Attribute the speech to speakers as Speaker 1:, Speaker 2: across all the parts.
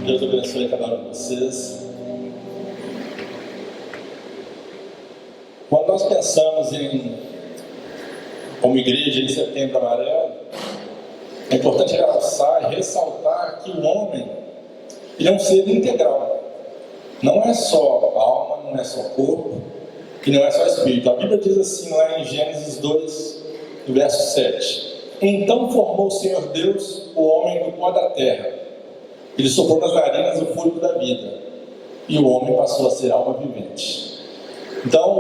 Speaker 1: Deus abençoe cada um de vocês. Quando nós pensamos como igreja em Setembro Amarelo, é importante realçar e ressaltar que o homem ele é um ser integral. Não é só alma, não é só corpo e não é só espírito. A Bíblia diz assim lá em Gênesis 2, verso 7: Então formou o Senhor Deus o homem do pó da terra. Ele soprou nas narinas o fôlego da vida, e o homem passou a ser alma vivente. Então,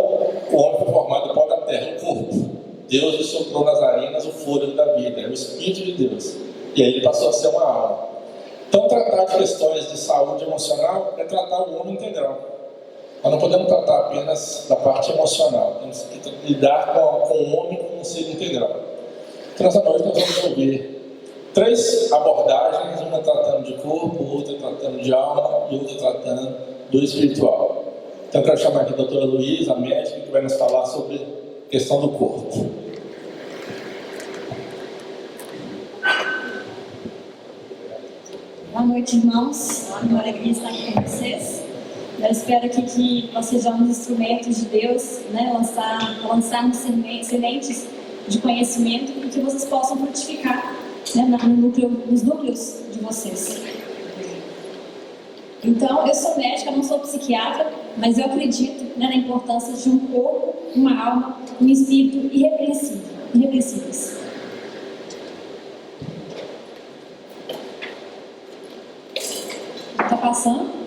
Speaker 1: o homem foi formado do pó da terra, o corpo. Deus lhe soprou nas narinas o fôlego da vida, é o Espírito de Deus. E aí ele passou a ser uma alma. Então, tratar de questões de saúde emocional é tratar o homem integral. Nós não podemos tratar apenas da parte emocional. Temos que lidar com o homem como um ser integral. Então, nessa noite nós vamos ouvir 3 abordagens, uma tratando de corpo, outra tratando de alma e outra tratando do espiritual. Então eu quero chamar aqui a doutora Luísa, a médica, que vai nos falar sobre a questão do corpo.
Speaker 2: Boa noite, irmãos. É uma alegria estar aqui com vocês. Eu espero aqui que nós sejamos instrumentos de Deus, né? lançarmos sementes de conhecimento e que vocês possam frutificar, né? nos núcleos de vocês. Então, eu sou médica, não sou psiquiatra, mas eu acredito, né, na importância de um corpo, uma alma, um espírito irrepreensíveis. Está passando?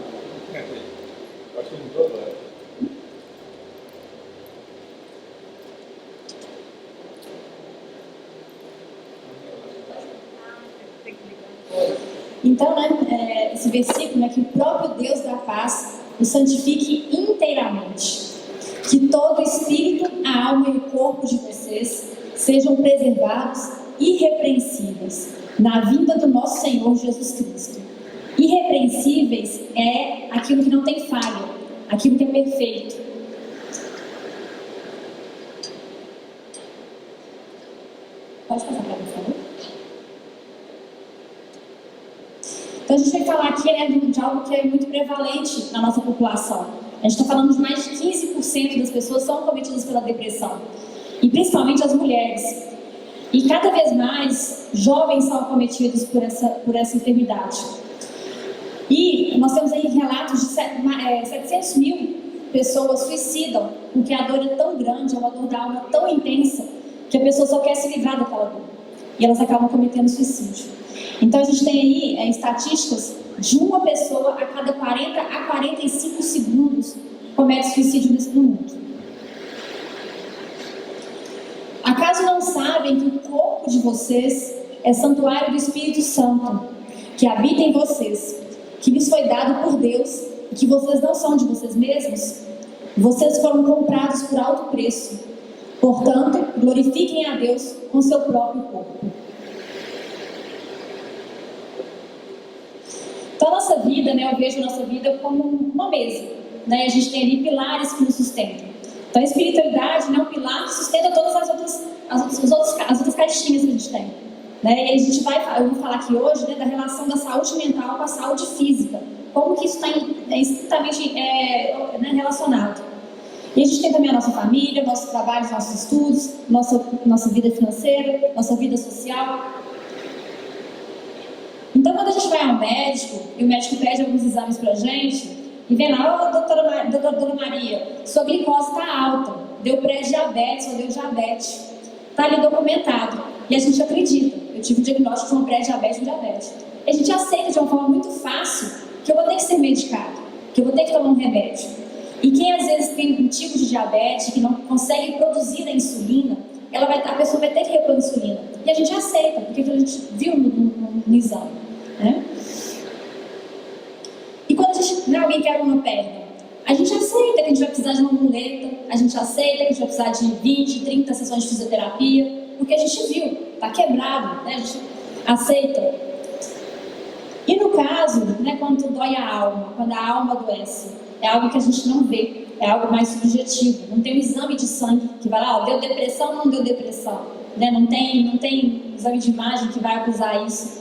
Speaker 2: Então, né, esse versículo é que o próprio Deus da paz o santifique inteiramente. Que todo o espírito, a alma e o corpo de vocês sejam preservados irrepreensíveis na vinda do nosso Senhor Jesus Cristo. Irrepreensíveis é aquilo que não tem falha, aquilo que é perfeito. Pode passar para mim, por favor? Então a gente vai falar aqui, né, de algo que é muito prevalente na nossa população. A gente está falando de mais de 15% das pessoas são acometidas pela depressão. E principalmente as mulheres. E cada vez mais jovens são acometidos por essa enfermidade. E nós temos aí relatos de 700 mil pessoas suicidam, porque a dor é tão grande, é uma dor da alma tão intensa, que a pessoa só quer se livrar daquela dor. E elas acabam cometendo suicídio. Então a gente tem aí estatísticas de uma pessoa a cada 40 a 45 segundos comete suicídio no mundo. Acaso não sabem que o corpo de vocês é santuário do Espírito Santo, que habita em vocês, que lhes foi dado por Deus, e que vocês não são de vocês mesmos? Vocês foram comprados por alto preço. Portanto, glorifiquem a Deus com seu próprio corpo. Então, a nossa vida, né, eu vejo a nossa vida como uma mesa, né? A gente tem ali pilares que nos sustentam. Então, a espiritualidade, né, é um pilar que sustenta todas as outras caixinhas que a gente tem, né? E a gente eu vou falar aqui hoje, né, da relação da saúde mental com a saúde física, como que isso está estritamente relacionado. E a gente tem também a nossa família, nossos trabalhos, nossos estudos, nossa vida financeira, nossa vida social. Então, quando a gente vai ao médico, e o médico pede alguns exames pra gente, e vem lá, doutora Maria, sua glicose está alta, deu pré-diabetes ou deu diabetes. Está ali documentado. E a gente acredita. Eu tive o diagnóstico de uma pré-diabetes e um diabetes. E a gente aceita de uma forma muito fácil que eu vou ter que ser medicado, que eu vou ter que tomar um remédio. E quem às vezes tem um tipo de diabetes que não consegue produzir a insulina, a pessoa vai ter que repor a insulina. E a gente aceita, porque a gente viu no exame, né? E quando alguém quer uma perna, a gente aceita que a gente vai precisar de uma muleta, a gente aceita que a gente vai precisar de 20, 30 sessões de fisioterapia, porque a gente viu, está quebrado, né? A gente aceita. E no caso, né, quando dói a alma, quando a alma adoece, é algo que a gente não vê, é algo mais subjetivo. Não tem um exame de sangue que vai lá, deu depressão ou não deu depressão, né? Não tem exame de imagem que vai acusar isso.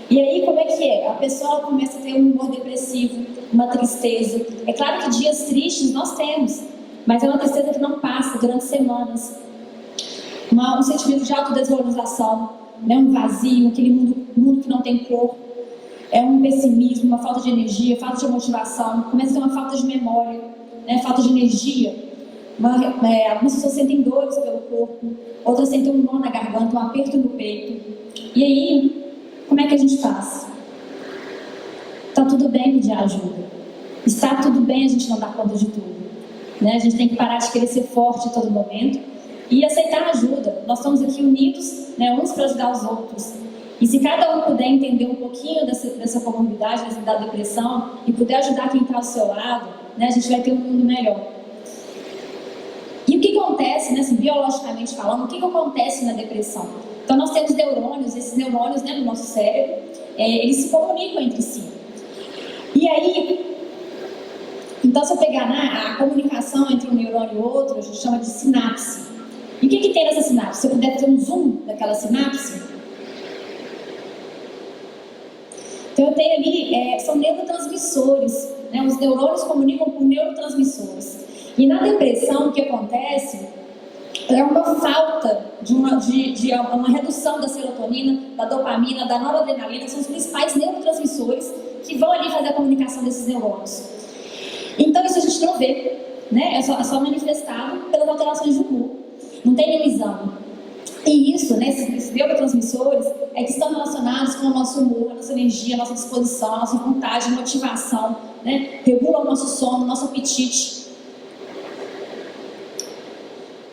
Speaker 2: E aí, como é que é? A pessoa começa a ter um humor depressivo, uma tristeza. É claro que dias tristes nós temos, mas é uma tristeza que não passa durante semanas. Um sentimento de autodesvalorização, né? Um vazio, aquele mundo que não tem cor. É um pessimismo, uma falta de energia, falta de motivação. Começa a ter uma falta de memória, né? Falta de energia. Algumas pessoas sentem dores pelo corpo, outras sentem um nó na garganta, um aperto no peito. E aí, como é que a gente faz? Está tudo bem pedir ajuda. Está tudo bem a gente não dar conta de tudo. Né? A gente tem que parar de querer ser forte a todo momento e aceitar ajuda. Nós estamos aqui unidos, né, uns para ajudar os outros. E se cada um puder entender um pouquinho dessa comorbidade, da depressão, e puder ajudar quem está ao seu lado, né, a gente vai ter um mundo melhor. E o que acontece, né, assim, biologicamente falando, o que acontece na depressão? Então nós temos neurônios, esses neurônios, né, no nosso cérebro, eles se comunicam entre si. E aí, então se eu pegar a comunicação entre um neurônio e outro, a gente chama de sinapse. E o que tem nessa sinapse? Se eu puder ter um zoom daquela sinapse, então eu tenho ali, são neurotransmissores, né? Os neurônios comunicam por neurotransmissores. E na depressão, o que acontece é uma falta de uma redução da serotonina, da dopamina, da noradrenalina, que são os principais neurotransmissores que vão ali fazer a comunicação desses neurônios. Então isso a gente não vê, né? É só manifestado pelas alterações de humor. Não tem nenhum exame. E isso, né, esses neurotransmissores, é que estão relacionados com o nosso humor, a nossa energia, a nossa disposição, a nossa vontade, motivação, né? Regulam o nosso sono, o nosso apetite.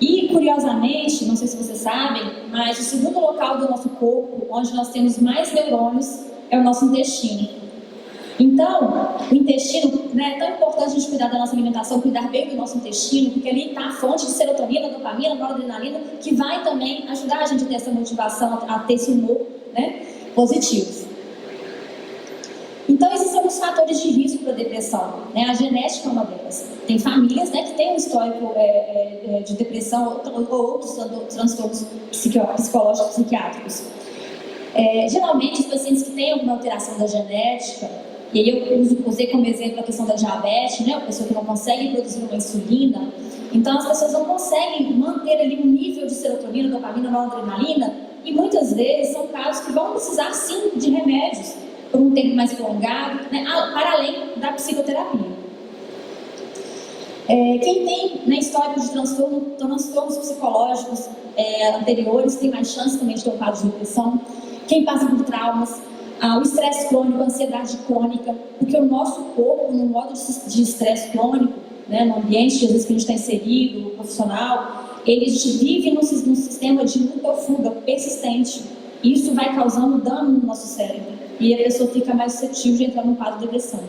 Speaker 2: E, curiosamente, não sei se vocês sabem, mas o segundo local do nosso corpo, onde nós temos mais neurônios, é o nosso intestino. Então, o intestino, né, é tão importante a gente cuidar da nossa alimentação, cuidar bem do nosso intestino, porque ali está a fonte de serotonina, dopamina, noradrenalina, que vai também ajudar a gente a ter essa motivação, a ter esse humor, né, positivo. Então, esses são os fatores de risco para a depressão, né? A genética é uma delas. Tem famílias, né, que têm um histórico de depressão ou outros transtornos psicológicos, psiquiátricos. Geralmente, os pacientes que têm alguma alteração da genética, e aí eu usei como exemplo a questão da diabetes, né, a pessoa que não consegue produzir uma insulina, então as pessoas não conseguem manter ali um nível de serotonina, dopamina, noradrenalina, e muitas vezes são casos que vão precisar sim de remédios por um tempo mais prolongado, né, para além da psicoterapia. Quem tem, né, histórico de transtornos psicológicos anteriores tem mais chance também de ter um quadro de depressão. Quem passa por traumas, o estresse crônico, a ansiedade crônica, porque o nosso corpo, no modo de estresse crônico, né, no ambiente às vezes que a gente está inserido, profissional, ele vive num sistema de luta ou fuga persistente. Isso vai causando dano no nosso cérebro e a pessoa fica mais suscetível de entrar num quadro de depressão.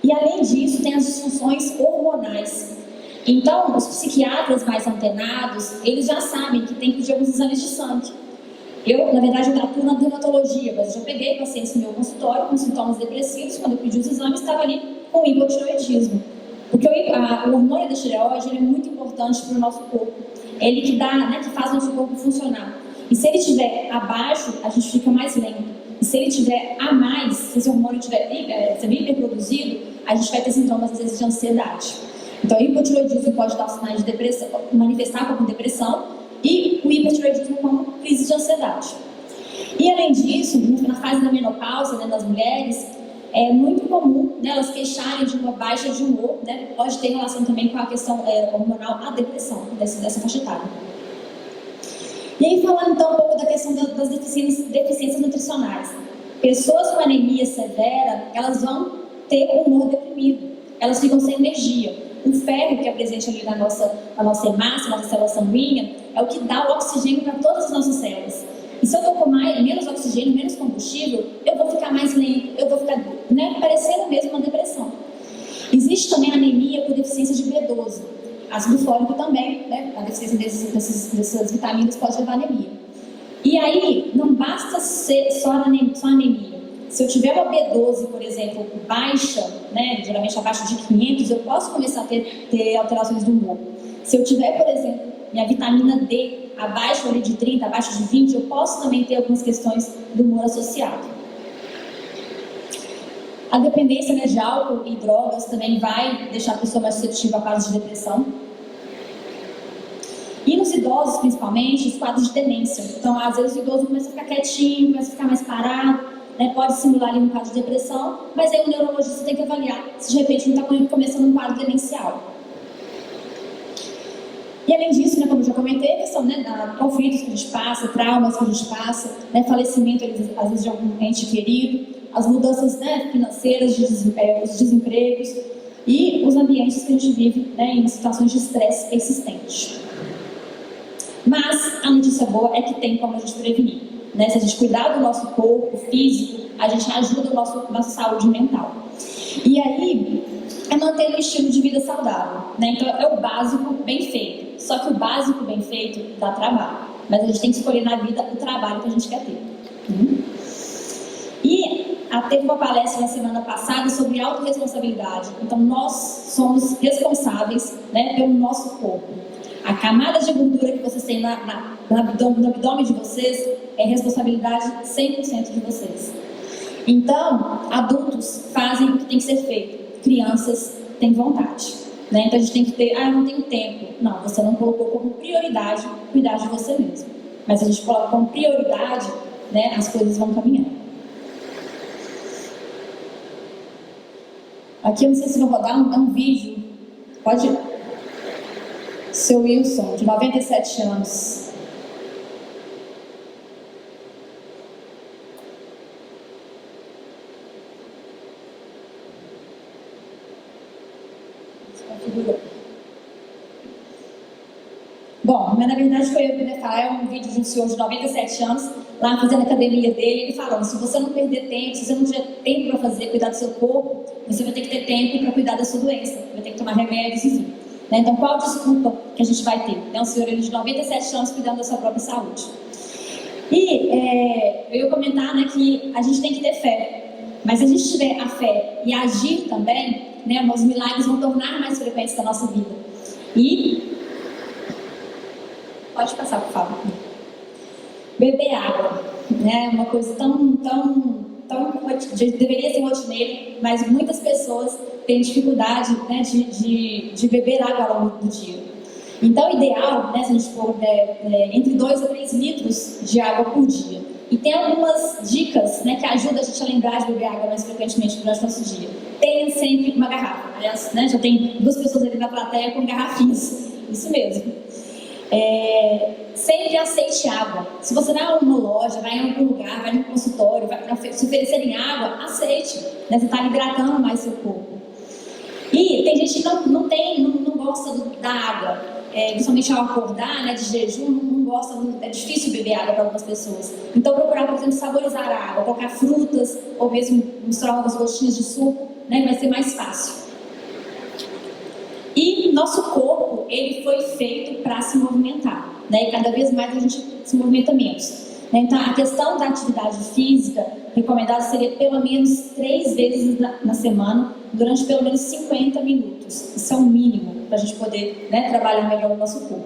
Speaker 2: E além disso, tem as disfunções hormonais. Então, os psiquiatras mais antenados, eles já sabem que tem que pedir alguns exames de sangue. Na verdade, eu atuo na dermatologia, mas eu já peguei pacientes no meu consultório com sintomas depressivos, quando eu pedi os exames, estava ali com hipotireoidismo. Porque o hormônio da tireoide ele é muito importante para o nosso corpo. É ele que dá, né, que faz o nosso corpo funcionar. E se ele estiver abaixo, a gente fica mais lento. E se ele estiver a mais, se esse hormônio estiver hiperproduzido, a gente vai ter sintomas, às vezes, de ansiedade. Então, o hipotireoidismo pode dar sinais de depressão, manifestar como depressão, e o hipertireoidismo como crise de ansiedade. E, além disso, na fase da menopausa, né, das mulheres, é muito comum, né, elas queixarem de uma baixa de humor, né, pode ter relação também com a questão hormonal, a depressão dessa faixa etária. E aí, falando então um pouco da questão das deficiências nutricionais. Pessoas com anemia severa, elas vão ter um humor deprimido, elas ficam sem energia. O ferro que é presente ali na nossa hemácia, na nossa célula sanguínea, é o que dá o oxigênio para todas as nossas células. E se eu estou com menos oxigênio, menos combustível, eu vou ficar mais lento, eu vou ficar, né, parecendo mesmo uma depressão. Existe também anemia por deficiência de B12. Ácido fólico também, né, a deficiência dessas vitaminas pode levar a anemia. E aí, não basta ser só anemia. Se eu tiver uma B12, por exemplo, baixa, né, geralmente abaixo de 500, eu posso começar a ter alterações do humor. Se eu tiver, por exemplo, minha vitamina D abaixo ali de 30, abaixo de 20, eu posso também ter algumas questões do humor associado. A dependência, né, de álcool e drogas também vai deixar a pessoa mais suscetível a quadros de depressão. E nos idosos, principalmente, os quadros de demência. Então, às vezes o idoso começa a ficar quietinho, começa a ficar mais parado, né, pode simular ali um quadro de depressão, mas aí o neurologista tem que avaliar se de repente não está começando um quadro demencial. E além disso, né, como eu já comentei, a questão, né, conflitos que a gente passa, traumas que a gente passa, né, falecimento às vezes de algum ente querido, as mudanças, né, financeiras, os desempregos e os ambientes que a gente vive, né, em situações de estresse persistente. Mas a notícia boa é que tem como a gente prevenir, né? Se a gente cuidar do nosso corpo físico, a gente ajuda a nossa saúde mental. E aí é manter um estilo de vida saudável, né? Então é o básico bem feito. Só que o básico bem feito dá trabalho, mas a gente tem que escolher na vida o trabalho que a gente quer ter. E teve uma palestra na semana passada sobre autorresponsabilidade. Então nós somos responsáveis, né, pelo nosso corpo. A camada de gordura que vocês têm no abdômen de vocês é responsabilidade 100% de vocês. Então, adultos fazem o que tem que ser feito, crianças têm vontade, né? Então a gente tem que ter, eu não tenho tempo. Não, você não colocou como prioridade cuidar de você mesmo. Mas a gente coloca como prioridade, né, as coisas vão caminhando. Aqui eu não sei se vou rodar um vídeo. Pode ir. Seu Wilson, de 97 anos. Bom, mas na verdade foi eu que me falar, é um vídeo de um senhor de 97 anos, lá fazendo a academia dele, ele falando, se você não perder tempo, se você não tiver tempo para fazer, cuidar do seu corpo, você vai ter que ter tempo para cuidar da sua doença, vai ter que tomar remédios, enfim. Né? Então, qual desculpa que a gente vai ter? É um senhor de 97 anos cuidando da sua própria saúde. E eu ia comentar, né, que a gente tem que ter fé, mas se a gente tiver a fé e agir também, né, os milagres vão tornar mais frequentes na nossa vida. E pode passar, por favor. Beber água, né, uma coisa tão deveria ser rotineira, mas muitas pessoas têm dificuldade, né, de beber água ao longo do dia. Então, o ideal, né, se a gente for entre 2 a 3 litros de água por dia. E tem algumas dicas, né, que ajudam a gente a lembrar de beber água mais frequentemente durante o nosso dia. Tenha sempre uma garrafa. Aliás, né, já tem 2 pessoas ali na plateia com garrafinhas. Isso mesmo. Sempre aceite água. Se você vai a uma loja, vai em algum lugar, vai no consultório, vai se oferecerem água, aceite, né? Você está hidratando mais seu corpo. E tem gente que não gosta da água, principalmente ao acordar, né, de jejum, não gosta, é difícil beber água para algumas pessoas. Então procurar, por exemplo, saborizar a água, colocar frutas, ou mesmo misturar algumas gotinhas de suco, né, vai ser mais fácil. E nosso corpo, ele foi feito para se movimentar, né? E cada vez mais a gente se movimenta menos. Né? Então, a questão da atividade física recomendada seria pelo menos 3 vezes na semana, durante pelo menos 50 minutos. Isso é o mínimo para a gente poder, né, trabalhar melhor o nosso corpo.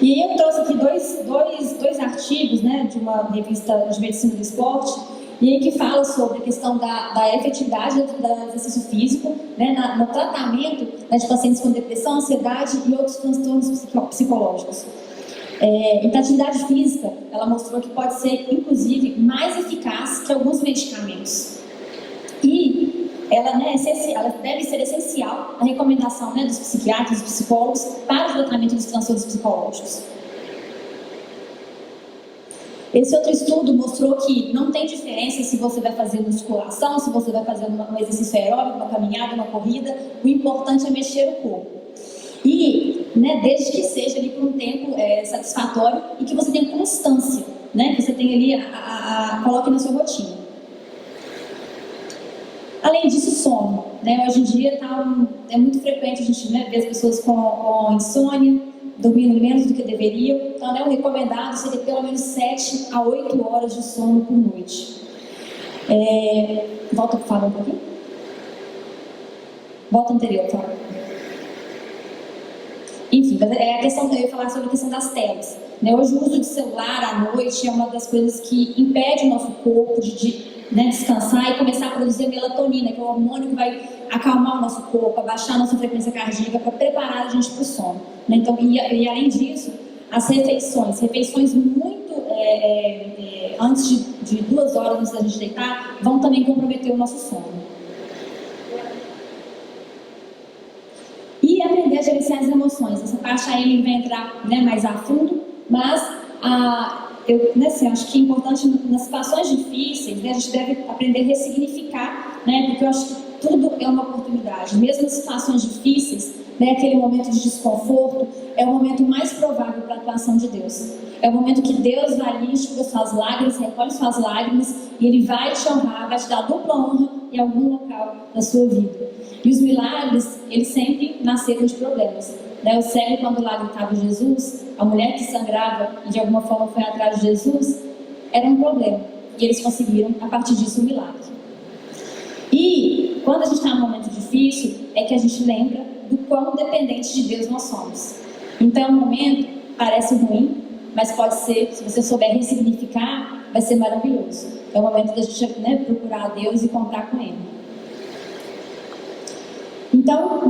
Speaker 2: E aí eu trouxe aqui dois artigos, né, de uma revista de medicina do esporte, e aí que fala sobre a questão da efetividade do exercício físico, né, no tratamento, né, de pacientes com depressão, ansiedade e outros transtornos psicológicos. Então, a atividade física, ela mostrou que pode ser, inclusive, mais eficaz que alguns medicamentos. E ela, né, ela deve ser essencial a recomendação, né, dos psiquiatras e psicólogos para o tratamento dos transtornos psicológicos. Esse outro estudo mostrou que não tem diferença se você vai fazer musculação, se você vai fazer um exercício aeróbico, uma caminhada, uma corrida, o importante é mexer o corpo. E, né, desde que seja ali por um tempo satisfatório e que você tenha constância, né, que você tenha ali, coloque na sua rotina. Além disso, sono, né, hoje em dia é muito frequente a gente, né, ver as pessoas com insônia, dormindo menos do que deveriam. Então, né, o recomendado seria pelo menos 7 a 8 horas de sono por noite. Volta, por favor, um pouquinho. Volta anterior, por favor. Enfim, mas é a questão, eu ia falar sobre a questão das telas. Né? Hoje o uso de celular à noite é uma das coisas que impede o nosso corpo de descansar e começar a produzir a melatonina, que é o hormônio que vai acalmar o nosso corpo, abaixar a nossa frequência cardíaca para preparar a gente para o sono. Né? Então, e além disso, as refeições muito antes de 2 horas antes da gente deitar, vão também comprometer o nosso sono. E aprender a gerenciar as emoções. Essa parte a Ellen vai entrar mais a fundo, mas eu acho que é importante nas situações difíceis, a gente deve aprender a ressignificar, porque eu acho que tudo é uma oportunidade. Mesmo nas situações difíceis, aquele momento de desconforto é o momento mais provável para a atuação de Deus. É o momento que Deus vai ali, enxuga suas lágrimas, recolhe suas lágrimas e Ele vai te honrar, vai te dar dupla honra em algum local da sua vida. E os milagres, eles sempre nasceram de problemas. O cego, quando lá gritava Jesus, a mulher que sangrava e de alguma forma foi atrás de Jesus, era um problema. E eles conseguiram, a partir disso, um milagre. E quando a gente está num momento difícil, é que a gente lembra do quão dependente de Deus nós somos. Então, o momento parece ruim, mas pode ser, se você souber ressignificar, vai ser maravilhoso. É o momento da gente procurar a Deus e contar com Ele. Então,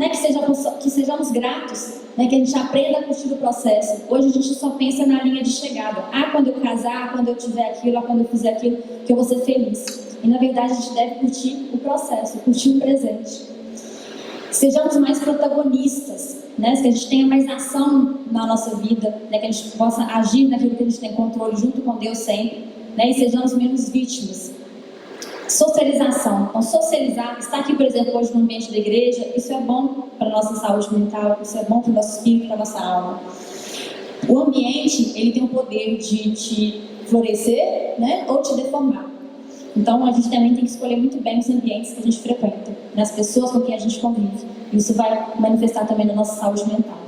Speaker 2: que sejamos gratos, que a gente aprenda a curtir o processo. Hoje a gente só pensa na linha de chegada. Quando eu casar, quando eu tiver aquilo, quando eu fizer aquilo, que eu vou ser feliz. E na verdade a gente deve curtir o processo, curtir o presente. Sejamos mais protagonistas, que a gente tenha mais ação na nossa vida, que a gente possa agir naquilo que a gente tem controle junto com Deus sempre, e sejamos menos vítimas. Socialização. Então, socializar, estar aqui, por exemplo, hoje no ambiente da igreja, isso é bom para a nossa saúde mental, isso é bom para o nosso espírito, para a nossa alma. O ambiente, ele tem o poder de te florescer, ou te deformar. Então, a gente também tem que escolher muito bem os ambientes que a gente frequenta, as pessoas com quem a gente convive. Isso vai manifestar também na nossa saúde mental.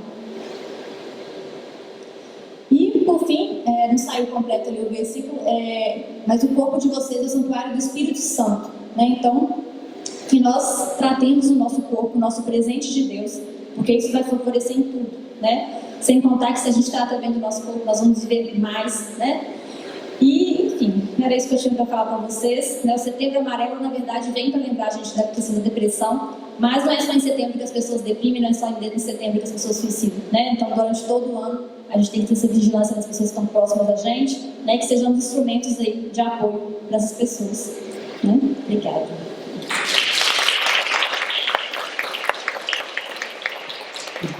Speaker 2: E, por fim, não saiu completo ali o versículo, mas o corpo de vocês é o santuário do Espírito Santo. Então, que nós tratemos o nosso corpo, o nosso presente de Deus, porque isso vai favorecer em tudo. Sem contar que se a gente trata bem do nosso corpo, nós vamos viver mais. E, enfim, era isso que eu tinha para falar para vocês. O Setembro Amarelo, na verdade, vem para lembrar a gente da questão da depressão, mas não é só em setembro que as pessoas deprimem, não é só em setembro que as pessoas suicidam. Então, durante todo o ano, a gente tem que ter essa vigilância nas pessoas que estão próximas da gente, que sejam instrumentos aí de apoio para essas pessoas. Obrigada.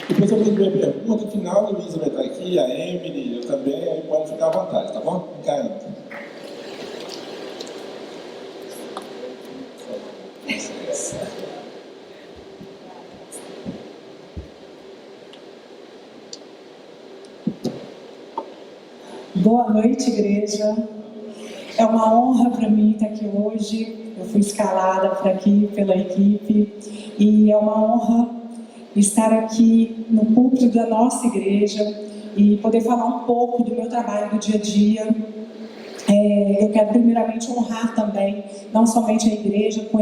Speaker 1: Depois eu vou ver a pergunta, no final a Luísa vai estar aqui, a Emily, eu também, aí pode ficar à vontade, tá bom? Fica aí.
Speaker 3: Boa noite, igreja. É uma honra para mim estar aqui hoje. Eu fui escalada para aqui pela equipe e é uma honra estar aqui no púlpito da nossa igreja e poder falar um pouco do meu trabalho do dia a dia. Eu quero primeiramente honrar também, não somente a igreja, com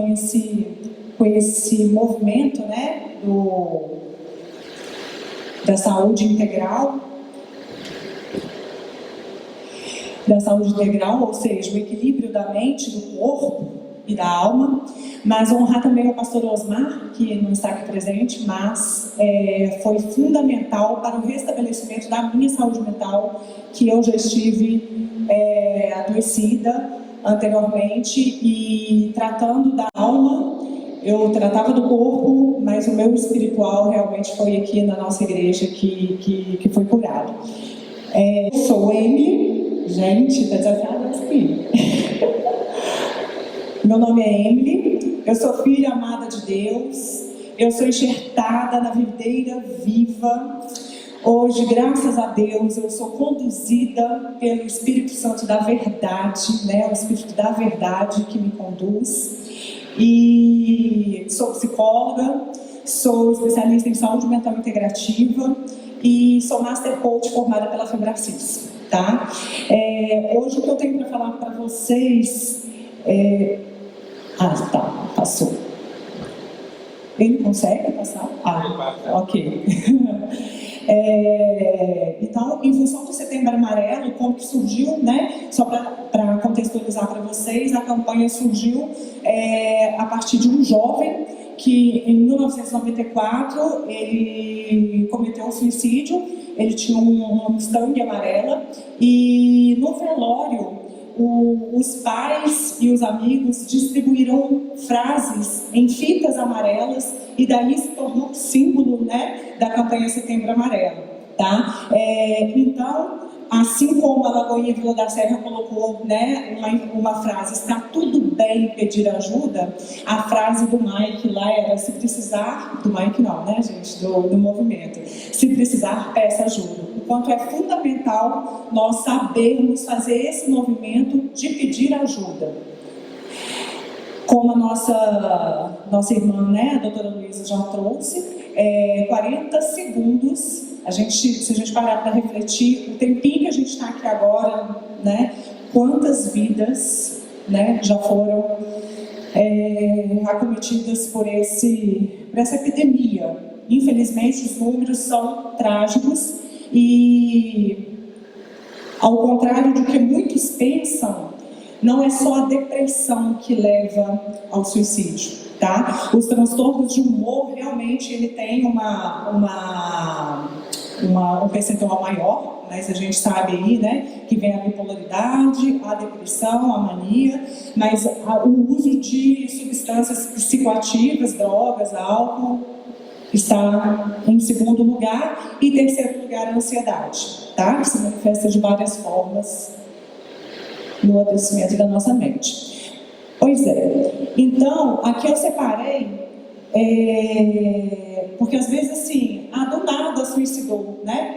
Speaker 3: esse movimento, da saúde integral, ou seja, o equilíbrio da mente, do corpo e da alma, mas honrar também o pastor Osmar, que não está aqui presente, mas foi fundamental para o restabelecimento da minha saúde mental, que eu já estive adoecida anteriormente, e tratando da alma, eu tratava do corpo, mas o meu espiritual realmente foi aqui na nossa igreja que foi curado. Eu sou Emily, gente, está desafiada aqui. Meu nome é Emily, eu sou filha amada de Deus, eu sou enxertada na videira viva. Hoje, graças a Deus, eu sou conduzida pelo Espírito Santo da verdade, o Espírito da verdade que me conduz. E sou psicóloga, sou especialista em saúde mental integrativa e sou Master Coach formada pela Febracis, tá? Hoje o que eu tenho para falar para vocês passou. Ele consegue passar? Ok. Então, em função do Setembro Amarelo, como que surgiu, né? Só para contextualizar para vocês, a campanha surgiu a partir de um jovem que, em 1994, ele cometeu um suicídio. Ele tinha uma Mustang amarela e, no velório, os pais e os amigos distribuíram frases em fitas amarelas e daí se tornou símbolo, né, da campanha Setembro Amarelo, tá? Então, assim como a Lagoinha Vila da Serra colocou, né, uma frase, está tudo bem pedir ajuda, a frase do Mike lá era, se precisar, do Mike não, né, gente, do movimento, se precisar, peça ajuda. O quanto é fundamental nós sabermos fazer esse movimento de pedir ajuda. Como a nossa irmã, né, a doutora Luísa já trouxe, 40 segundos, se a gente parar para refletir, o tempinho que a gente está aqui agora, né, quantas vidas, né, já foram acometidas por essa epidemia. Infelizmente, os números são trágicos e, ao contrário do que muitos pensam, não é só a depressão que leva ao suicídio, tá? Os transtornos de humor, realmente, ele tem um percentual maior, mas a gente sabe aí, né, que vem a bipolaridade, a depressão, a mania, mas o uso de substâncias psicoativas, drogas, álcool, está em segundo lugar, e em terceiro lugar a ansiedade, tá? Que se manifesta de várias formas no adoecimento da nossa mente. Pois é. Então, aqui eu separei, porque às vezes assim, do nada suicidou, né?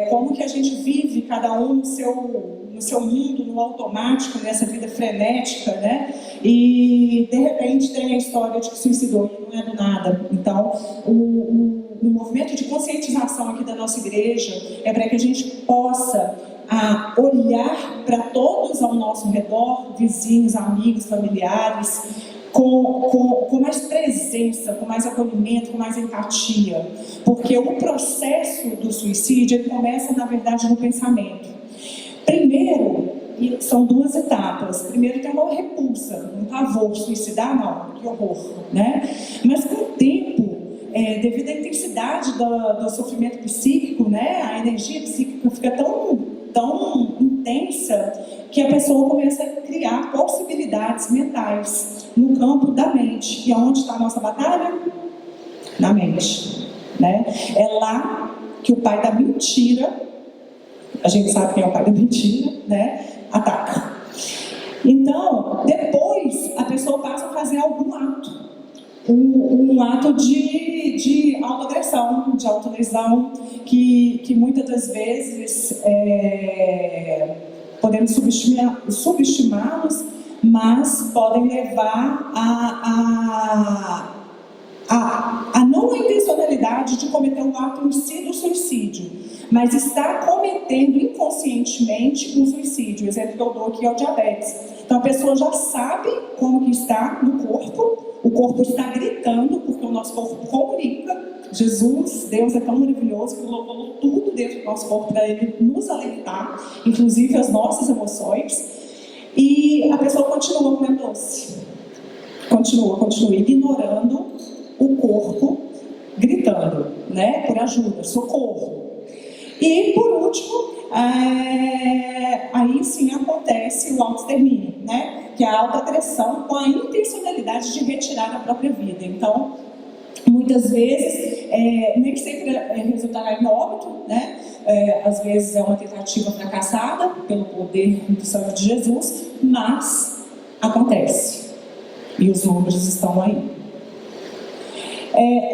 Speaker 3: Como que a gente vive cada um no seu mundo, no automático, nessa vida frenética, né? E de repente tem a história de que suicidou e não é do nada. Então, o movimento de conscientização aqui da nossa igreja é para que a gente possa olhar para todos ao nosso redor, vizinhos, amigos, familiares, com mais presença, com mais acolhimento, com mais empatia. Porque o processo do suicídio, ele começa, na verdade, no pensamento. Primeiro, são duas etapas. Primeiro tem uma repulsa, um pavor, suicidar, não, que horror, né? Mas com o tempo, devido à intensidade do sofrimento psíquico, né, a energia psíquica fica tão intensa que a pessoa começa a criar possibilidades mentais no campo da mente. E onde está a nossa batalha? Na mente, né? É lá que o pai da mentira, a gente sabe quem é o pai da mentira, né, ataca. Então, depois a pessoa passa a fazer algum ato. Um ato de autoagressão, de autolesão, que muitas das vezes podemos subestimá-los, mas podem levar a não a intencionalidade de cometer um ato em si do suicídio, mas está cometendo inconscientemente um suicídio. O exemplo que eu dou aqui é o diabetes. Então a pessoa já sabe como que está no corpo, o corpo está gritando, porque o nosso corpo comunica. Jesus, Deus é tão maravilhoso que colocou tudo dentro do nosso corpo para Ele nos alertar, inclusive as nossas emoções, e a pessoa continua comendo doce, continua ignorando o corpo gritando, né, por ajuda, socorro. E por último, aí sim acontece o autoextermínio, né, que é a autoagressão com a intencionalidade de retirar a própria vida. Então, muitas vezes, nem que sempre resultará em óbito, né? Às vezes é uma tentativa fracassada pelo poder do sangue de Jesus, mas acontece. E os números estão aí.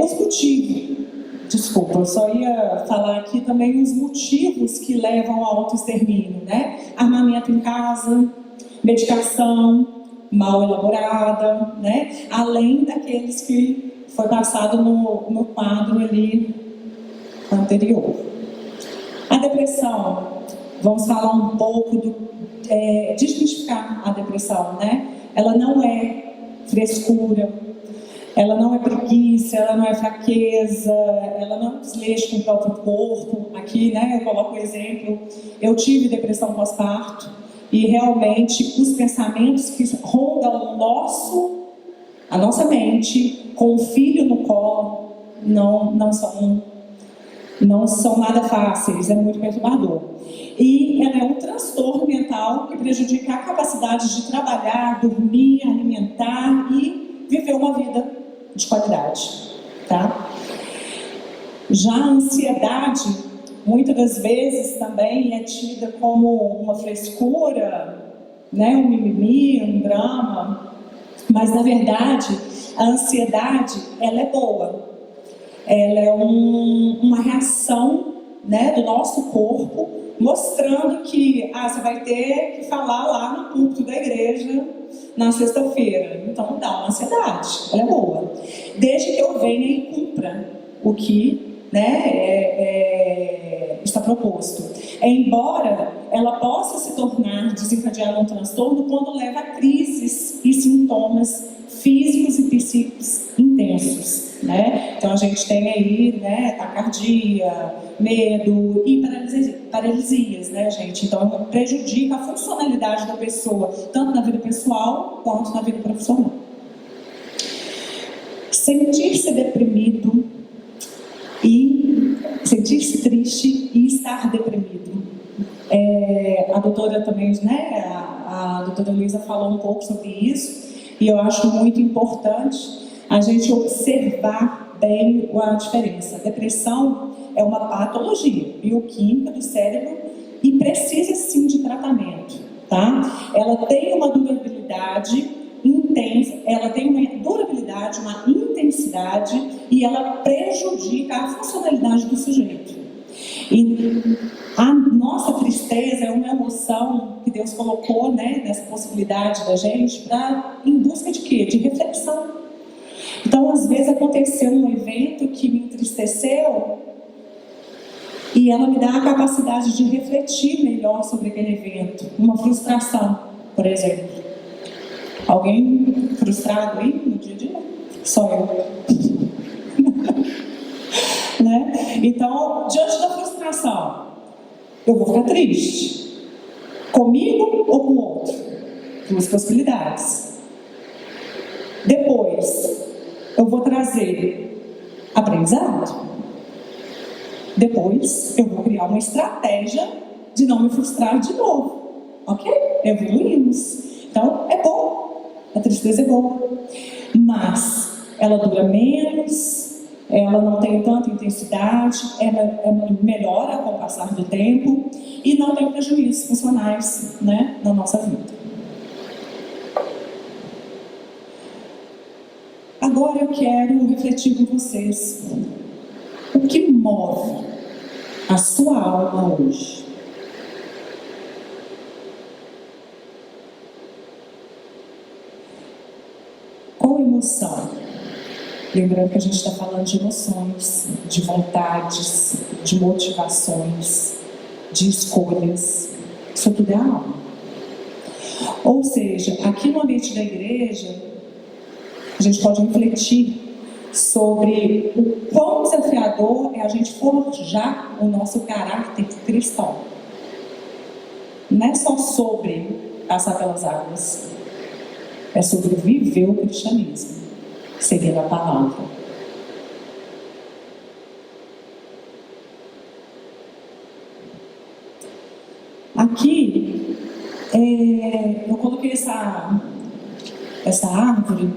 Speaker 3: Os motivos, desculpa, eu só ia falar aqui também os motivos que levam ao autoextermínio, né? Armamento em casa, medicação mal elaborada, né? Além daqueles que foi passado no quadro ali anterior. A depressão, vamos falar um pouco desmistificar a depressão, né? Ela não é frescura, Ela não é preguiça, ela não é fraqueza, ela não é desleixo com o próprio corpo. Aqui, né, eu coloco o exemplo, eu tive depressão pós-parto e realmente os pensamentos que rondam a nossa mente com o filho no colo não são nada fáceis, é muito perturbador. E ela é um transtorno mental que prejudica a capacidade de trabalhar, dormir, alimentar e viver uma vida de qualidade, tá? Já a ansiedade, muitas das vezes também é tida como uma frescura, né? Um mimimi, um drama, mas na verdade a ansiedade, ela é boa. Ela é uma reação, né, do nosso corpo, mostrando que você vai ter que falar lá no púlpito da igreja na sexta-feira. Então dá uma ansiedade, ela é boa. Desde que eu venha e cumpra o que, né, está proposto. Embora ela possa se tornar, desencadear um transtorno quando leva a crises e sintomas físicos e psíquicos intensos, né? Então a gente tem aí, né, taquicardia, medo e paralisias, né, gente? Então prejudica a funcionalidade da pessoa, tanto na vida pessoal quanto na vida profissional. Sentir-se deprimido e sentir-se triste e estar deprimido. A doutora também, né, a doutora Luísa falou um pouco sobre isso. E eu acho muito importante a gente observar bem a diferença. A depressão é uma patologia bioquímica do cérebro e precisa sim de tratamento, tá? Ela tem uma durabilidade intensa, ela tem uma durabilidade, uma intensidade e ela prejudica a funcionalidade do sujeito. E a nossa tristeza é uma emoção que Deus colocou, né, nessa possibilidade da gente em busca de quê? De reflexão. Então, às vezes aconteceu um evento que me entristeceu e ela me dá a capacidade de refletir melhor sobre aquele evento. Uma frustração, por exemplo. Alguém frustrado aí no dia a dia? Só eu. Né? Então, diante da frustração, eu vou ficar triste. Comigo ou com o outro? Duas possibilidades. Depois, eu vou trazer aprendizado. Depois, eu vou criar uma estratégia de não me frustrar de novo. Ok? Evoluímos. Então, é bom. A tristeza é boa. Mas ela dura menos, ela não tem tanta intensidade, ela melhora com o passar do tempo e não tem prejuízos funcionais, né, na nossa vida. Agora eu quero refletir com vocês. O que move a sua alma hoje? Qual emoção? Lembrando que a gente está falando de emoções, de vontades, de motivações, de escolhas. Isso tudo é alma. Ou seja, aqui no ambiente da igreja, a gente pode refletir sobre o quão desafiador é a gente forjar o nosso caráter cristão. Não é só sobre passar pelas águas, é sobre viver o cristianismo. Seguindo a palavra. Aqui, eu coloquei essa árvore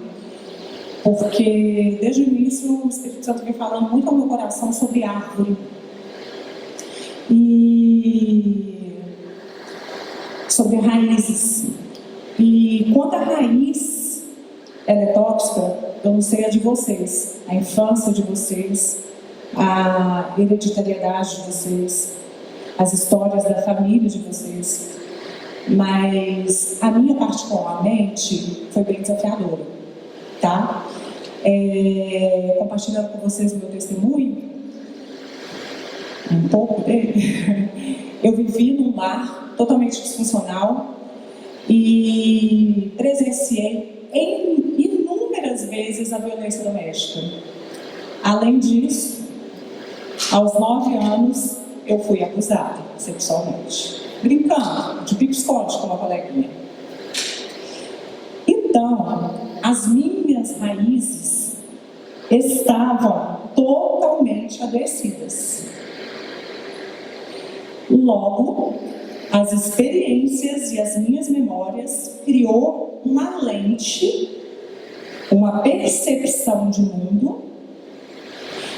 Speaker 3: porque desde o início o Espírito Santo vem falando muito ao meu coração sobre árvore e sobre raízes. E quando a raiz ela é tóxica, eu não sei a de vocês, a infância de vocês, a hereditariedade de vocês, as histórias da família de vocês, mas a minha particularmente foi bem desafiadora, tá? Compartilhando com vocês o meu testemunho, um pouco dele, eu vivi num lar totalmente disfuncional e presenciei inúmeras vezes a violência doméstica. Além disso, aos 9 anos, eu fui abusada sexualmente. Brincando, de pique-esconde com uma coleguinha. Então, as minhas raízes estavam totalmente adoecidas. Logo, as experiências e as minhas memórias criou uma lente, uma percepção de mundo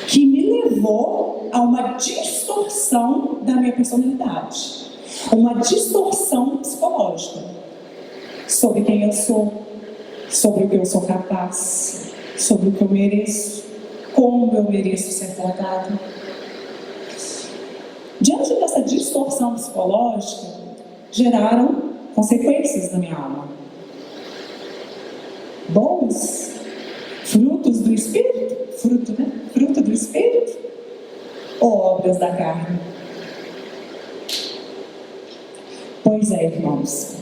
Speaker 3: que me levou a uma distorção da minha personalidade, uma distorção psicológica sobre quem eu sou, sobre o que eu sou capaz, sobre o que eu mereço, como eu mereço ser tratada. Diante dessa distorção psicológica, geraram consequências na minha alma. Boas, frutos do Espírito, fruto do Espírito, ou obras da carne? Pois é, irmãos.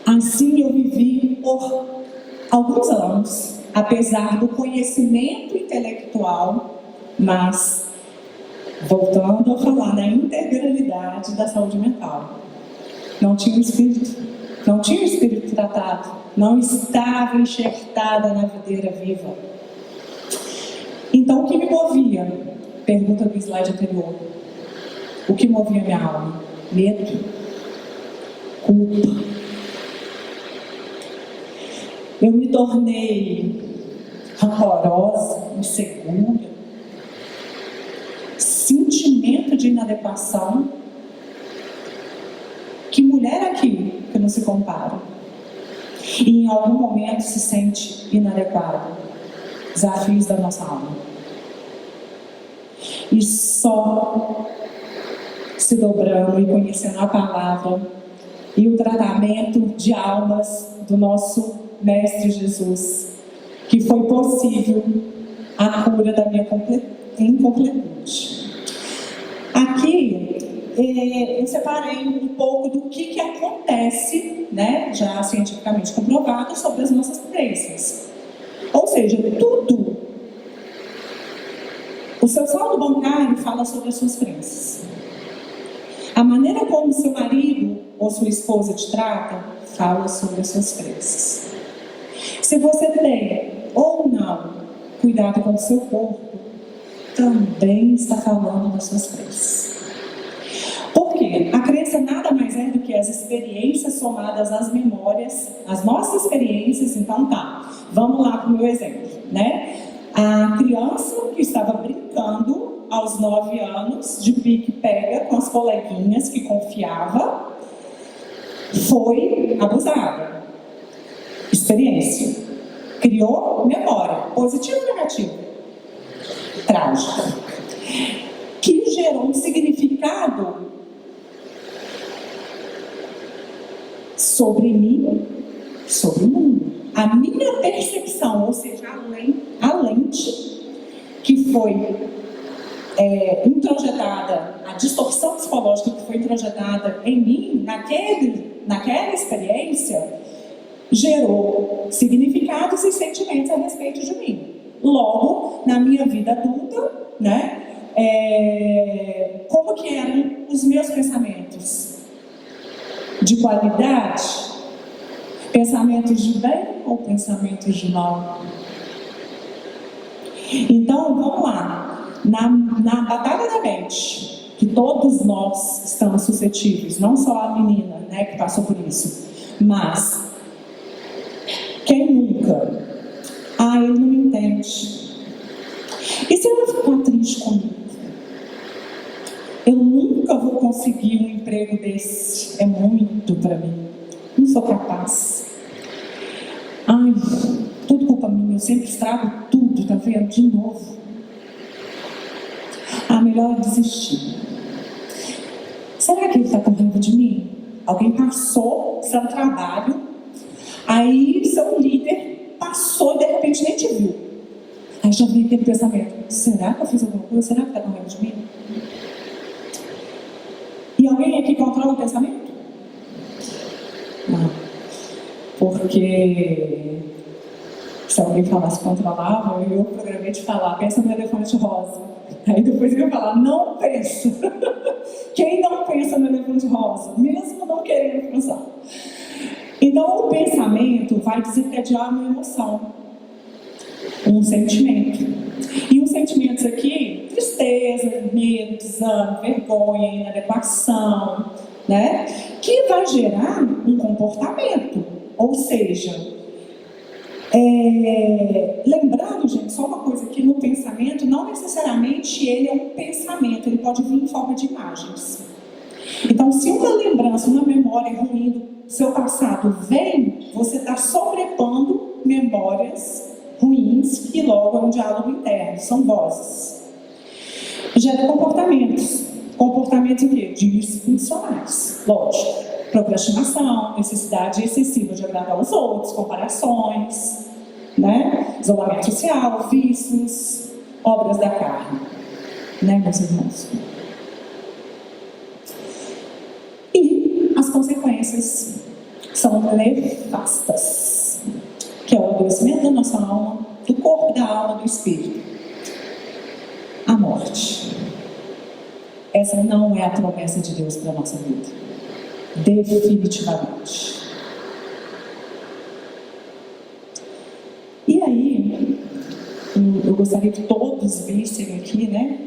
Speaker 3: Assim eu vivi por alguns anos, apesar do conhecimento intelectual, mas voltando a falar da integralidade da saúde mental. Não tinha o espírito tratado, não estava enxertada na videira viva. Então, o que me movia? Pergunta do slide anterior. O que movia minha alma? Medo, culpa. Eu me tornei rancorosa, insegura, sentimento de inadequação. Que mulher aqui que não se compara e em algum momento se sente inadequada? Desafios da nossa alma. E só se dobrando e conhecendo a palavra e o tratamento de almas do nosso Mestre Jesus, que foi possível a cura da minha incompletude. Aqui eu separei um pouco do que acontece, né, já cientificamente comprovado, sobre as nossas crenças. Ou seja, tudo. O seu saldo bancário fala sobre as suas crenças. A maneira como seu marido ou sua esposa te trata fala sobre as suas crenças. Se você tem ou não cuidado com o seu corpo, também está falando das suas crenças. Por quê? A crença nada mais é do que as experiências somadas às memórias, as nossas experiências. Então tá, vamos lá para o meu exemplo, né? A criança que estava brincando aos 9 anos, de pique-pega com as coleguinhas, que confiava, foi abusada. Experiência. Criou memória, positiva ou negativa? Trágica. Que gerou um significado sobre mim, sobre o mundo. A minha percepção, ou seja, a lente que foi introjetada, a distorção psicológica que foi introjetada em mim, naquela experiência, gerou significados e sentimentos a respeito de mim. Logo, na minha vida adulta, né, como que eram os meus pensamentos? De qualidade? Pensamentos de bem ou pensamentos de mal? Então, vamos lá. Na batalha da mente, que todos nós estamos suscetíveis, não só a menina, né, que passou por isso, mas quem nunca? Ele não me entende. E se ela ficar triste comigo? Eu nunca vou conseguir um emprego desse. É muito para mim. Não sou capaz. Tudo culpa minha. Eu sempre estrago tudo, tá vendo? De novo. Melhor desistir. Será que ele está com raiva de mim? Alguém passou seu trabalho, aí seu líder passou e de repente nem te viu. Aí já vem aquele pensamento: será que eu fiz alguma coisa? Será que está com raiva de mim? E alguém aqui controla o pensamento? Não. Porque Se alguém falasse controlável, eu programei de falar, pensa no elefante rosa. Aí depois eu ia falar, não pensa. Quem não pensa no elefante rosa? Mesmo não querendo pensar. Então, o pensamento vai desencadear uma emoção, um sentimento. E os sentimentos aqui, tristeza, medo, desânimo, vergonha, inadequação, né? Que vai gerar um comportamento. Ou seja, lembrando, gente, só uma coisa aqui no pensamento, não necessariamente ele é um pensamento, ele pode vir em forma de imagens. Então, se uma lembrança, uma memória ruim do seu passado vem, você está sobrepondo memórias ruins que logo é um diálogo interno, são vozes. Gera comportamentos. Comportamentos o quê? Disfuncionais, lógico. Procrastinação, necessidade excessiva de agradar aos outros, comparações, né? Isolamento social, vícios, obras da carne, né, meus irmãos? E as consequências são nefastas, que é o adoecimento da nossa alma, do corpo, da alma, do espírito. A morte. Essa não é a promessa de Deus para a nossa vida. Definitivamente. E aí, eu gostaria que todos vissem aqui, né,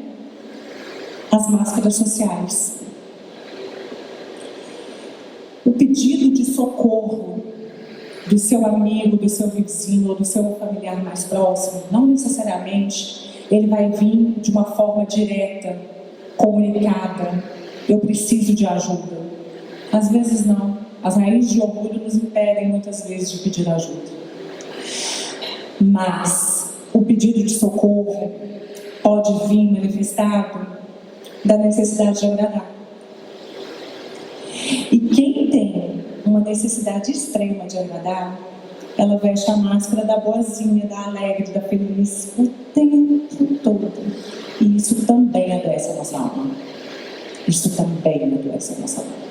Speaker 3: as máscaras sociais. O pedido de socorro do seu amigo, do seu vizinho ou do seu familiar mais próximo, não necessariamente ele vai vir de uma forma direta, comunicada. Eu preciso de ajuda. Às vezes não. As raízes de orgulho nos impedem muitas vezes de pedir ajuda. Mas o pedido de socorro pode vir manifestado da necessidade de agradar. E quem tem uma necessidade extrema de agradar, ela veste a máscara da boazinha, da alegre, da feliz o tempo todo. E isso também adoece a nossa alma. Isso também adoece a nossa alma.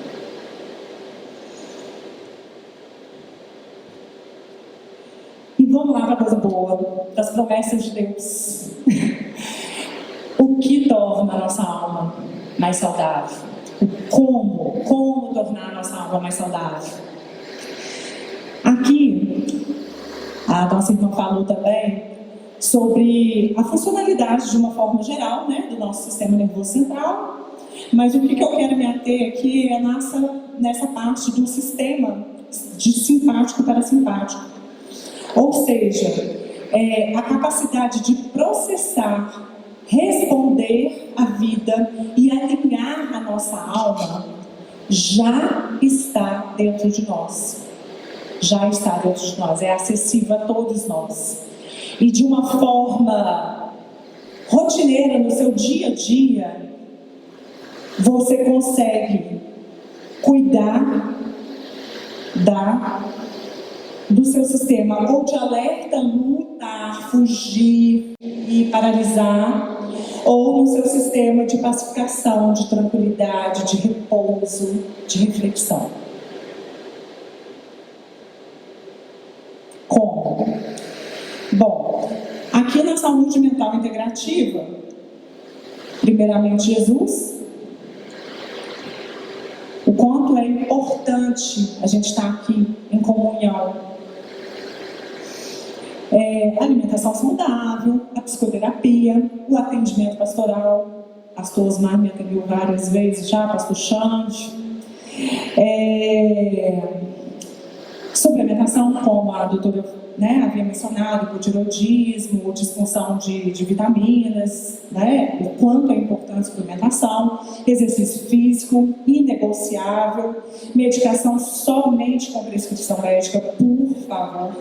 Speaker 3: E vamos lá para a coisa boa, das promessas de Deus. O que torna a nossa alma mais saudável? Como tornar a nossa alma mais saudável? Aqui, a nossa irmã falou também sobre a funcionalidade de uma forma geral, né, do nosso sistema nervoso central, mas o que eu quero me ater aqui é nessa parte do sistema de simpático e parasimpático. Ou seja, a capacidade de processar, responder à vida e alinhar a nossa alma já está dentro de nós. Já está dentro de nós, é acessível a todos nós. E de uma forma rotineira, no seu dia a dia, você consegue cuidar do seu sistema, ou de alerta, lutar, fugir e paralisar, ou no seu sistema de pacificação, de tranquilidade, de repouso, de reflexão. Como? Bom, aqui na saúde mental integrativa, primeiramente Jesus, o quanto é importante a gente estar aqui em comunhão. A alimentação saudável, a psicoterapia, o atendimento pastoral. Pastor Osmar me atendeu várias vezes já, pastor Xande. Suplementação, como a doutora, né, havia mencionado, hipotireoidismo, disfunção de vitaminas, né, o quanto é importante a suplementação, exercício físico, inegociável, medicação somente com prescrição médica, por favor.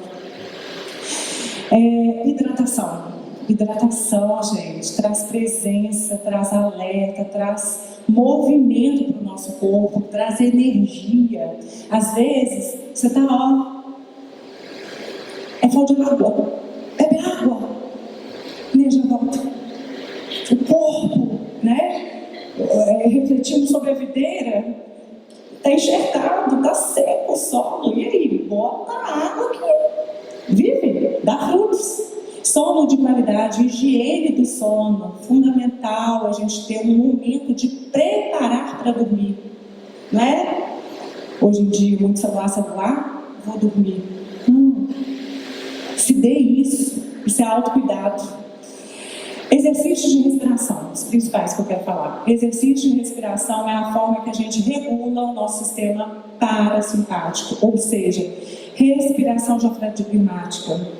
Speaker 3: Hidratação, gente, traz presença, traz alerta, traz movimento para o nosso corpo, traz energia. Às vezes, você está, é falta de água, bebe água, energia volta. O corpo, né, refletindo sobre a videira, está enxertado, está seco o solo, e aí, bota água aqui, vive. dá frutos. Sono de qualidade, higiene do sono, fundamental a gente ter um momento de preparar para dormir. Não é? Hoje em dia, muito celular, vou dormir. Não. Se dê isso é autocuidado. Exercícios de respiração, os principais que eu quero falar. Exercício de respiração é a forma que a gente regula o nosso sistema parasimpático, ou seja, respiração diafragmática.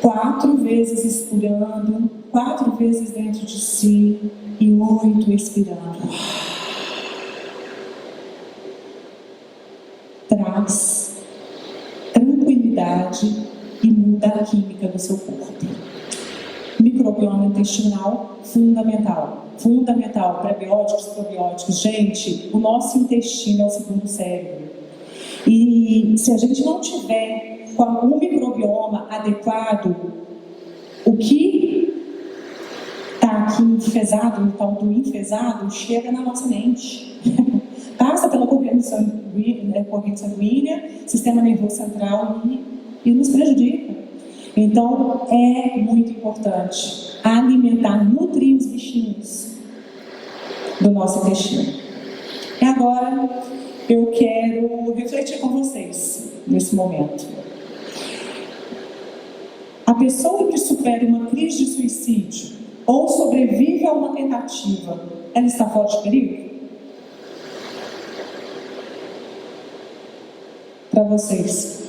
Speaker 3: 4 vezes expirando, 4 vezes dentro de si e 8 expirando. Traz tranquilidade e muda a química do seu corpo. Microbioma intestinal, fundamental. Fundamental, prebióticos, probióticos. Gente, o nosso intestino é o segundo cérebro. E se a gente não tiver com um microbioma adequado, o que está aqui enfesado, o tal do enfesado, chega na nossa mente. Passa pela corrente sanguínea, sistema nervoso central e nos prejudica. Então, é muito importante alimentar, nutrir os bichinhos do nosso intestino. E agora, eu quero refletir com vocês nesse momento. A pessoa que supera uma crise de suicídio ou sobrevive a uma tentativa, ela está fora de perigo? Para vocês.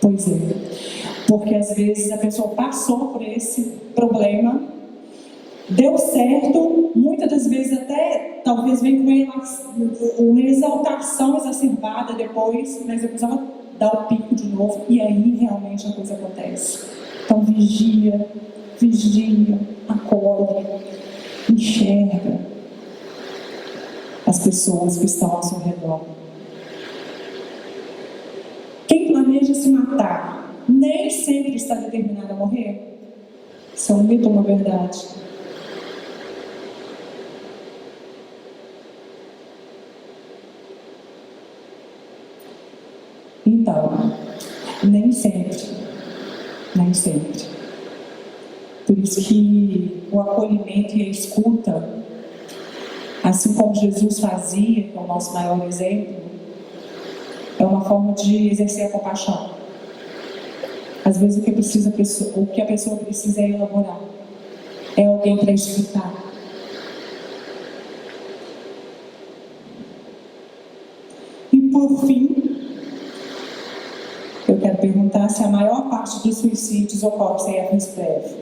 Speaker 3: Pois é, porque às vezes a pessoa passou por esse problema, deu certo, muitas das vezes até talvez vem com uma exaltação exacerbada depois, mas depois ela dá o pico de novo e aí realmente a coisa acontece. Então vigia, acolhe, enxerga as pessoas que estão ao seu redor. Quem planeja se matar nem sempre está determinado a morrer. Isso é um mito ou uma verdade? Então, nem sempre. Por isso que o acolhimento e a escuta, assim como Jesus fazia, que é o nosso maior exemplo, é uma forma de exercer a compaixão. Às vezes o que a pessoa precisa é elaborar. É alguém para escutar. E por fim, eu quero perguntar se a maior parte dos suicídios ocorre sem aviso prévio.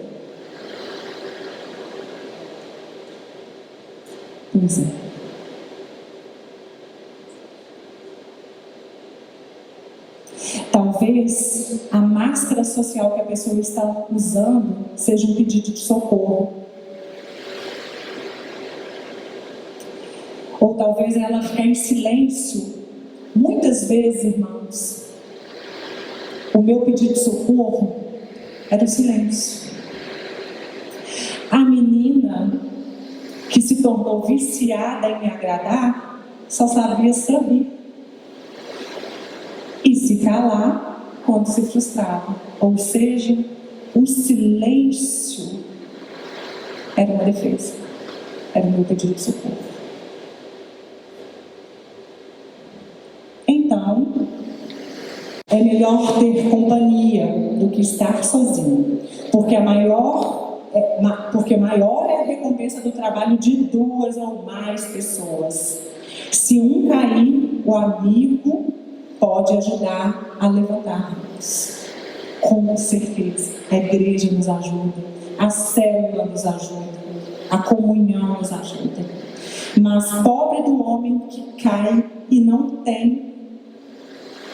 Speaker 3: Pois é. Talvez a máscara social que a pessoa está usando seja um pedido de socorro. Ou talvez ela fique em silêncio. Muitas vezes, irmãos, o meu pedido de socorro era o silêncio. A menina que se tornou viciada em me agradar só sabia sorrir e se calar quando se frustrava. Ou seja, o silêncio era uma defesa, era o meu pedido de socorro. Então, é melhor ter companhia do que estar sozinho, porque maior é a recompensa do trabalho de 2 ou mais pessoas. Se um cair, o amigo pode ajudar a levantar-nos. Com certeza. A igreja nos ajuda, a célula nos ajuda, a comunhão nos ajuda. Mas pobre do homem que cai e não tem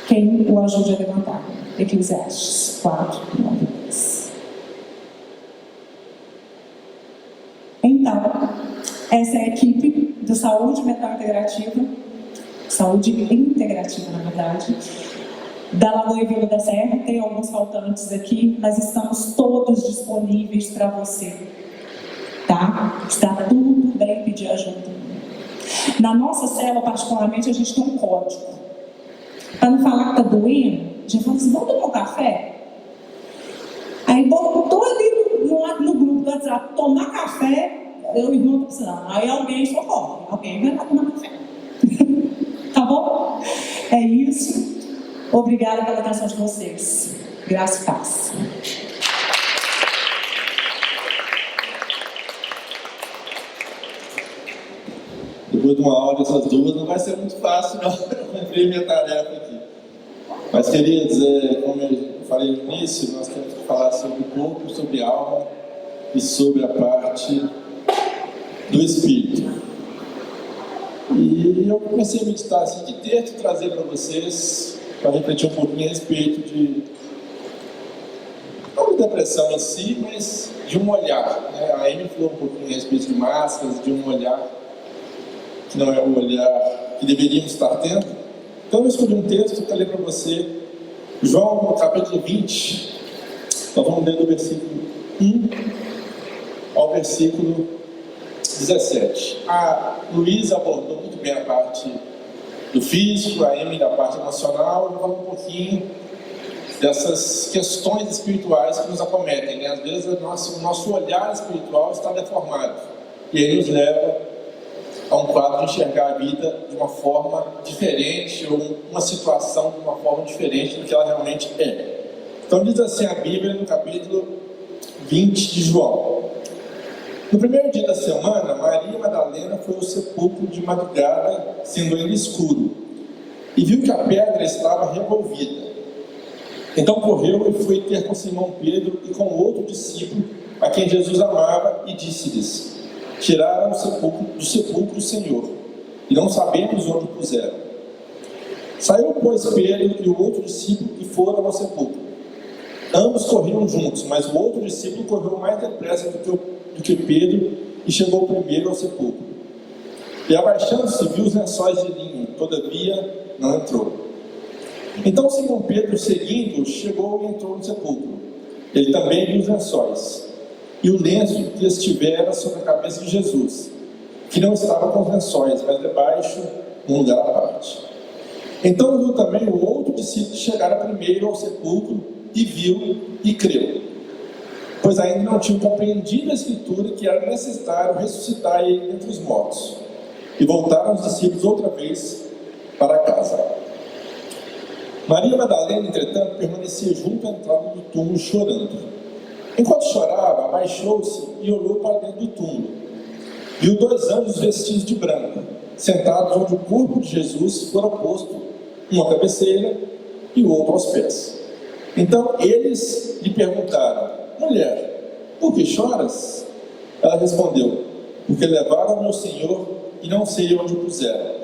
Speaker 3: quem o ajude a levantar. Eclesiastes 4, 9 e 10. Então, essa é a equipe do Saúde Mental Integrativa, Saúde Integrativa, na verdade, da Lagoa e Vila da Serra. Tem alguns faltantes aqui, mas estamos todos disponíveis para você, tá? Está tudo bem pedir ajuda. Na nossa célula, particularmente, a gente tem um código. Para não falar que está doendo, já fala assim, vamos tomar um café? Aí botou ali no grupo do WhatsApp, tomar café, eu e o irmão estou precisando. Aí alguém socorre, alguém vai lá tomar café. Tá bom? É isso. Obrigada pela atenção de vocês. Graça e paz.
Speaker 4: Depois de uma aula dessas duas, não vai ser muito fácil, não. Eu cumpri minha tarefa aqui. Mas, queridos, como eu falei no início, nós temos que falar sobre o corpo, sobre a alma e sobre a parte do espírito. E eu comecei a meditar assim, de texto, trazer para vocês, para refletir um pouquinho a respeito de, não de depressão em si, mas de um olhar, né? A Amy falou um pouquinho a respeito de máscaras, de um olhar que não é o olhar que deveríamos estar tendo. Então eu escolhi um texto para ler para você, João, no capítulo 20, nós vamos ler do versículo 1 ao versículo 17. A Luísa abordou muito bem a parte do físico, a Amy da parte emocional. Eu vou falar um pouquinho dessas questões espirituais que nos acometem, né? Às vezes o nosso olhar espiritual está deformado e aí nos leva a um quadro de enxergar a vida de uma forma diferente ou uma situação de uma forma diferente do que ela realmente é. Então diz assim a Bíblia no capítulo 20 de João. No primeiro dia da semana, Maria Madalena foi ao sepulcro de madrugada, sendo ainda escuro, e viu que a pedra estava revolvida. Então correu e foi ter com Simão Pedro e com outro discípulo, a quem Jesus amava, e disse-lhes: tiraram do sepulcro o Senhor, e não sabemos onde o puseram. Saiu, pois, Pedro e o outro discípulo e foram ao sepulcro. Ambos corriam juntos, mas o outro discípulo correu mais depressa do que Pedro e chegou primeiro ao sepulcro. E abaixando-se, viu os lençóis de linho, todavia não entrou. Então Simão Pedro, seguindo, chegou e entrou no sepulcro. Ele também viu os lençóis e o lenço que estivera sobre a cabeça de Jesus, que não estava com os lençóis, mas debaixo, num lugar à parte. Então viu também o outro discípulo chegar primeiro ao sepulcro, e viu e creu, pois ainda não tinham compreendido a Escritura que era necessário ressuscitar ele dentre os mortos. E voltaram os discípulos outra vez para casa. Maria Madalena, entretanto, permanecia junto à entrada do túmulo chorando. Enquanto chorava, abaixou-se e olhou para dentro do túmulo. Viu 2 anjos vestidos de branco, sentados onde o corpo de Jesus fora posto, um à cabeceira e o outro aos pés. Então eles lhe perguntaram: mulher, por que choras? Ela respondeu: porque levaram meu Senhor e não sei onde o puseram.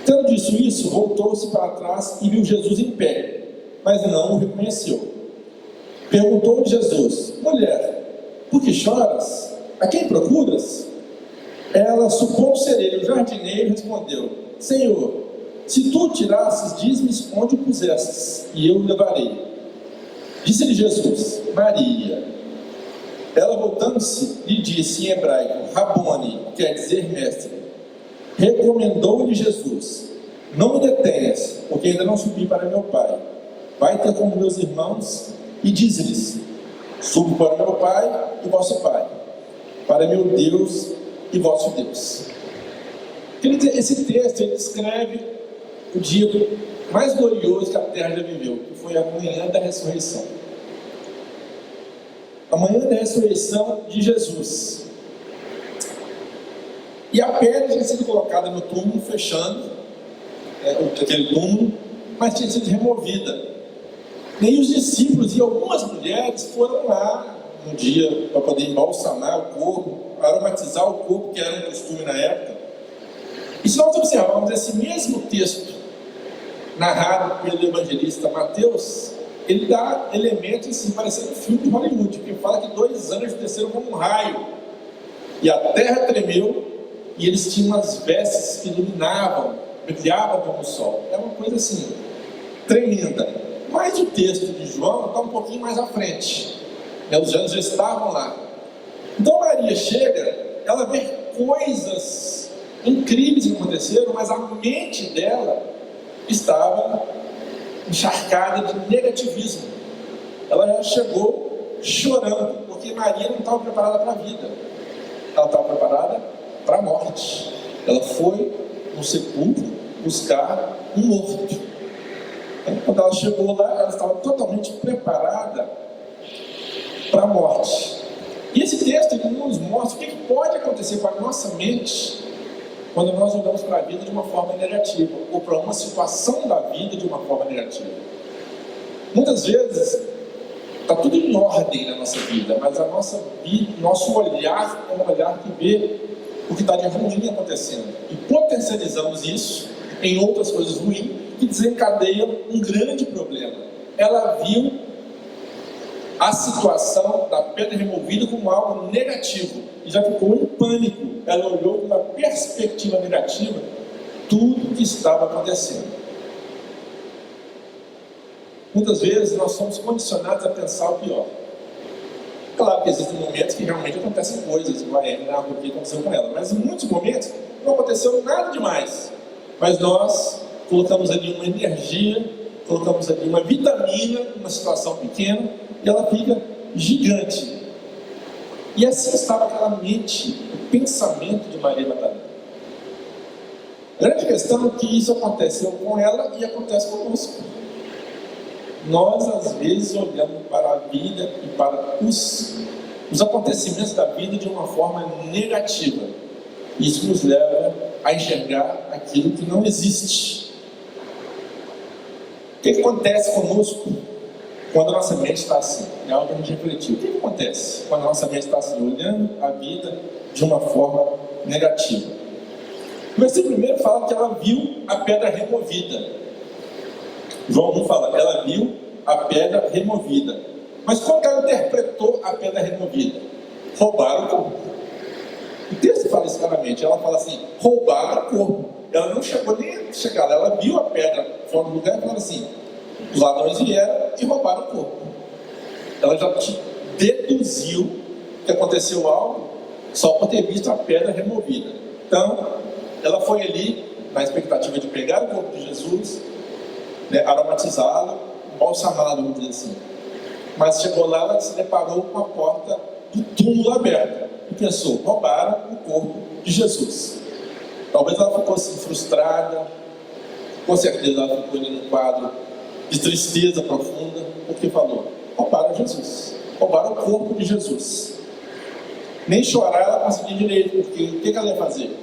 Speaker 4: Tendo dito isso, voltou-se para trás e viu Jesus em pé, mas não o reconheceu. Perguntou-lhe Jesus: mulher, por que choras? A quem procuras? Ela, supondo ser ele o jardineiro, respondeu: Senhor, se tu tirasses, diz-me onde o pusestes, e eu o levarei. Disse-lhe Jesus: Maria. Ela, voltando-se, lhe disse em hebraico: Rabone, quer dizer mestre. Recomendou-lhe Jesus: não me detenhas, porque ainda não subi para meu Pai. Vai ter com meus irmãos e diz-lhes: subo para meu Pai e vosso Pai, para meu Deus e vosso Deus. Esse texto ele descreve o dia mais glorioso que a terra já viveu, que foi a manhã da ressurreição. A manhã da ressurreição de Jesus. E a pedra tinha sido colocada no túmulo, fechando aquele túmulo, mas tinha sido removida. E os discípulos e algumas mulheres foram lá um dia para poder embalsamar o corpo, aromatizar o corpo, que era um costume na época. E se nós observarmos esse mesmo texto narrado pelo evangelista Mateus, ele dá elementos assim, parecendo um filme de Hollywood, porque fala que 2 anjos desceram como um raio, e a terra tremeu, e eles tinham umas vestes que iluminavam, brilhavam como o sol. É uma coisa assim, tremenda. Mas o texto de João está um pouquinho mais à frente. Os anjos já estavam lá. Então Maria chega, ela vê coisas incríveis que aconteceram, mas a mente dela
Speaker 1: estava encharcada de negativismo. Ela já chegou chorando, porque Maria não estava preparada para a vida. Ela estava preparada para a morte. Ela foi no sepulcro buscar um morto. Quando ela chegou lá, ela estava totalmente preparada para a morte. E esse texto ele nos mostra o que pode acontecer com a nossa mente quando nós olhamos para a vida de uma forma negativa, ou para uma situação da vida de uma forma negativa. Muitas vezes está tudo em ordem na nossa vida, mas a nossa vida, nosso olhar é um olhar que vê o que está de ruim acontecendo, e potencializamos isso em outras coisas ruins que desencadeiam um grande problema. Ela viu a situação da pedra removida como algo negativo e já ficou em pânico. Ela olhou com uma perspectiva negativa tudo que estava acontecendo. Muitas vezes nós somos condicionados a pensar o pior. Claro que existem momentos que realmente acontecem coisas, igual a Emily narrou o que aconteceu com ela, mas em muitos momentos não aconteceu nada demais, mas nós colocamos ali uma energia, colocamos ali uma vitamina, uma situação pequena, e ela fica gigante. E assim estava aquela mente, o pensamento de Maria Madalena. A grande questão é que isso aconteceu com ela e acontece conosco. Nós, às vezes, olhamos para a vida e para os acontecimentos da vida de uma forma negativa. Isso nos leva a enxergar aquilo que não existe. O que acontece conosco quando a nossa mente está assim? É algo que a gente refletiu. O que acontece quando a nossa mente está assim, olhando a vida de uma forma negativa? O versículo primeiro fala que ela viu a pedra removida. João 1 fala, ela viu a pedra removida. Mas como que ela interpretou a pedra removida? Roubaram o corpo. O texto fala isso claramente. Ela fala assim, roubaram o corpo. Ela não chegou nem a chegar lá. Ela viu a pedra fora do lugar e falou assim, os ladrões vieram e roubaram o corpo. Ela já deduziu que aconteceu algo só por ter visto a pedra removida. Então, ela foi ali na expectativa de pegar o corpo de Jesus, aromatizá-lo, balsamá-lo, vamos dizer assim. Mas chegou lá, ela se deparou com a porta do túmulo aberta e pensou, roubaram o corpo de Jesus. Talvez ela ficou assim, frustrada, com certeza ela ficou ali num quadro de tristeza profunda, porque falou, roubaram Jesus, roubaram o corpo de Jesus. Nem chorar ela conseguia direito, porque o que ela ia fazer?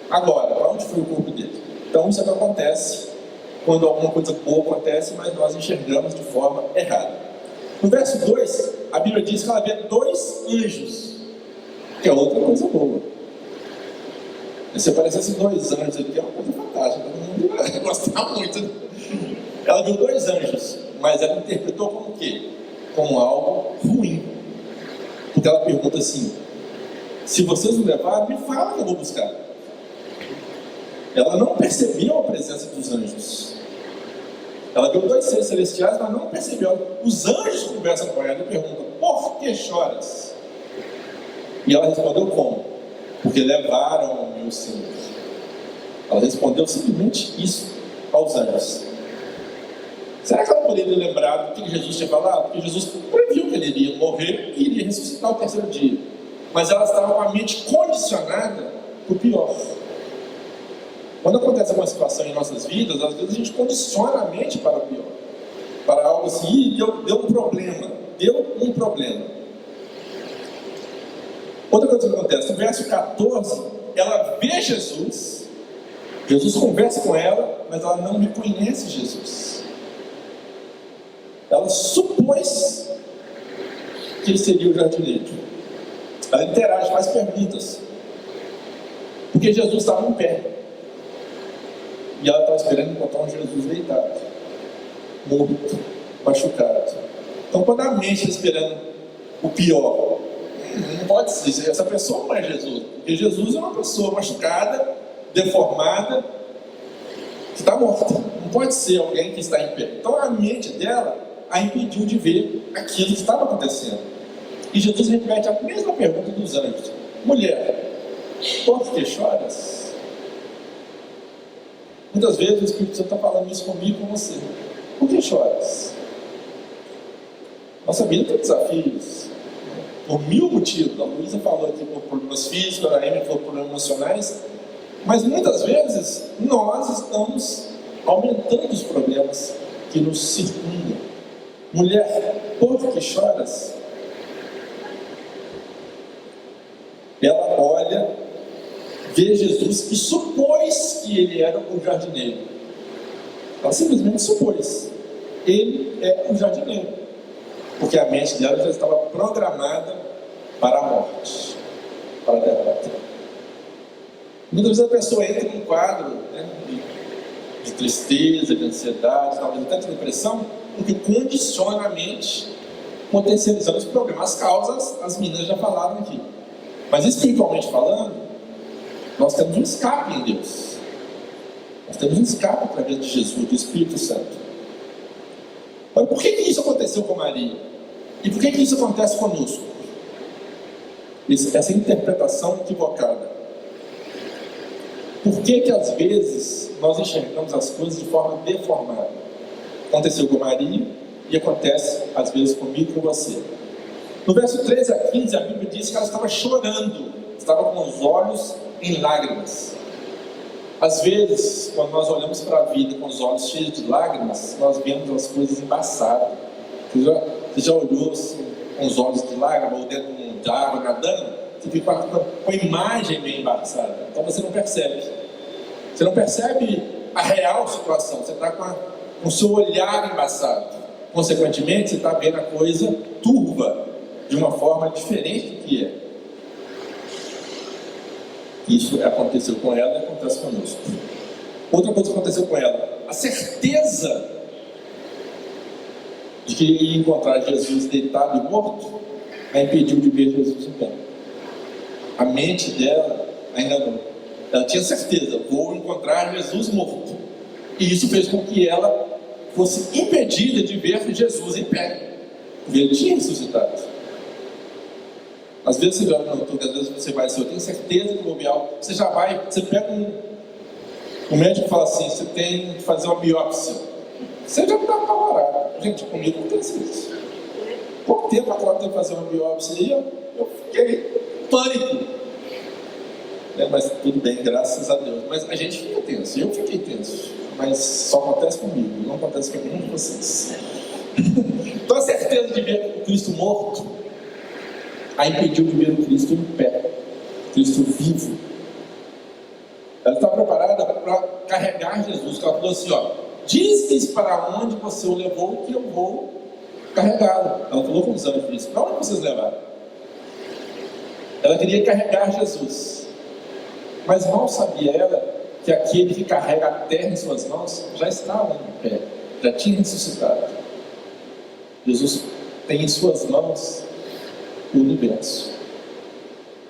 Speaker 1: Agora, para onde foi o corpo dele? Então isso é o que acontece quando alguma coisa boa acontece, mas nós enxergamos de forma errada. No verso 2, a Bíblia diz que ela vê 2 anjos, que é outra coisa boa. Se aparecesse 2 anjos aqui, é uma coisa fantástica, todo mundo vai gostar muito. Ela viu 2 anjos, mas ela interpretou como o quê? Como algo ruim. Porque ela pergunta assim, se vocês me levaram, me fala que eu vou buscar. Ela não percebeu a presença dos anjos. Ela viu 2 seres celestiais, mas não percebeu. Os anjos conversam com ela e perguntam, por que choras? E ela respondeu como? Porque levaram o meu Senhor. Ela respondeu simplesmente isso aos anjos. Será que ela poderia lembrar do que Jesus tinha falado? Porque Jesus previu que ele iria morrer e iria ressuscitar no 3º dia. Mas ela estava com a mente condicionada para o pior. Quando acontece alguma situação em nossas vidas, às vezes a gente condiciona a mente para o pior. Para algo assim, deu um problema. Outra coisa que acontece, no verso 14, ela vê Jesus conversa com ela, mas ela não reconhece Jesus. Ela supôs que ele seria o jardineiro. Ela interage, faz perguntas. Porque Jesus estava em pé. E ela estava esperando encontrar um Jesus deitado, morto, machucado. Então, quando a mente está esperando o pior, não pode ser, essa pessoa não é Jesus. Porque Jesus é uma pessoa machucada, deformada, que está morta. Não pode ser alguém que está em pé. Então, a mente dela a impediu de ver aquilo que estava acontecendo. E Jesus repete a mesma pergunta dos anjos: mulher, por que choras?
Speaker 4: Muitas vezes o Espírito Santo está falando isso comigo e com você. Por que choras? Nossa vida tem desafios, por mil motivos. A Luísa falou aqui por problemas físicos, a Amy falou por problemas emocionais, mas muitas vezes nós estamos aumentando os problemas que nos circundam. Mulher, por que choras? Ela olha, vê Jesus e supôs que ele era o jardineiro. Ela simplesmente supôs. Ele é o jardineiro. Porque a mente dela já estava programada para a morte, para a derrota. Muitas vezes a pessoa entra num quadro, né, de tristeza, de ansiedade, talvez até de depressão, porque condiciona a mente, potencializando os problemas. As causas, as meninas já falaram aqui. Mas espiritualmente falando, nós temos um escape em Deus. Nós temos um escape através de Jesus, do Espírito Santo. Mas por que isso aconteceu com Maria? E por que isso acontece conosco? Essa interpretação equivocada. Por que às vezes nós enxergamos as coisas de forma deformada? Aconteceu com Maria e acontece às vezes comigo e com você. No verso 13 a 15, a Bíblia diz que ela estava chorando, estava com os olhos em lágrimas. Às vezes, quando nós olhamos para a vida com os olhos cheios de lágrimas, nós vemos as coisas embaçadas. Você já olhou assim, com os olhos de lágrimas, ou dentro de água nadando? Você fica com a imagem meio embaçada. Então você não percebe. Você não percebe a real situação. Você está com o seu olhar embaçado. Consequentemente, você está vendo a coisa turva, de uma forma diferente do que é. Isso aconteceu com ela e acontece conosco. Outra coisa que aconteceu com ela, a certeza de que ia encontrar Jesus deitado e morto, a impediu de ver Jesus em pé. A mente dela ainda não. Ela tinha certeza, vou encontrar Jesus morto. E isso fez com que ela fosse impedida de ver Jesus em pé, porque ele tinha ressuscitado. Às vezes você já notou que às vezes você vai assim, eu tenho certeza que vou ver algo. Você já vai, você pega o médico fala assim, você tem que fazer uma biópsia. Você já está apavorado. Gente, comigo não tem isso. Pouco tempo atrás de fazer uma biópsia e eu fiquei pânico. Mas tudo bem, graças a Deus. Mas a gente fica tenso, eu fiquei tenso. Mas só acontece comigo, não acontece com nenhum de vocês. Então a certeza de ver o Cristo morto a impediu de ver o Cristo em pé, Cristo vivo. Ela está preparada para carregar Jesus. Ela falou assim, diz-me para onde você o levou que eu vou carregá-lo. Ela falou com os anjos, disse, para onde vocês levaram? Ela queria carregar Jesus, mas mal sabia ela que aquele que carrega a terra em suas mãos já estava em pé, já tinha ressuscitado. Jesus tem em suas mãos o universo,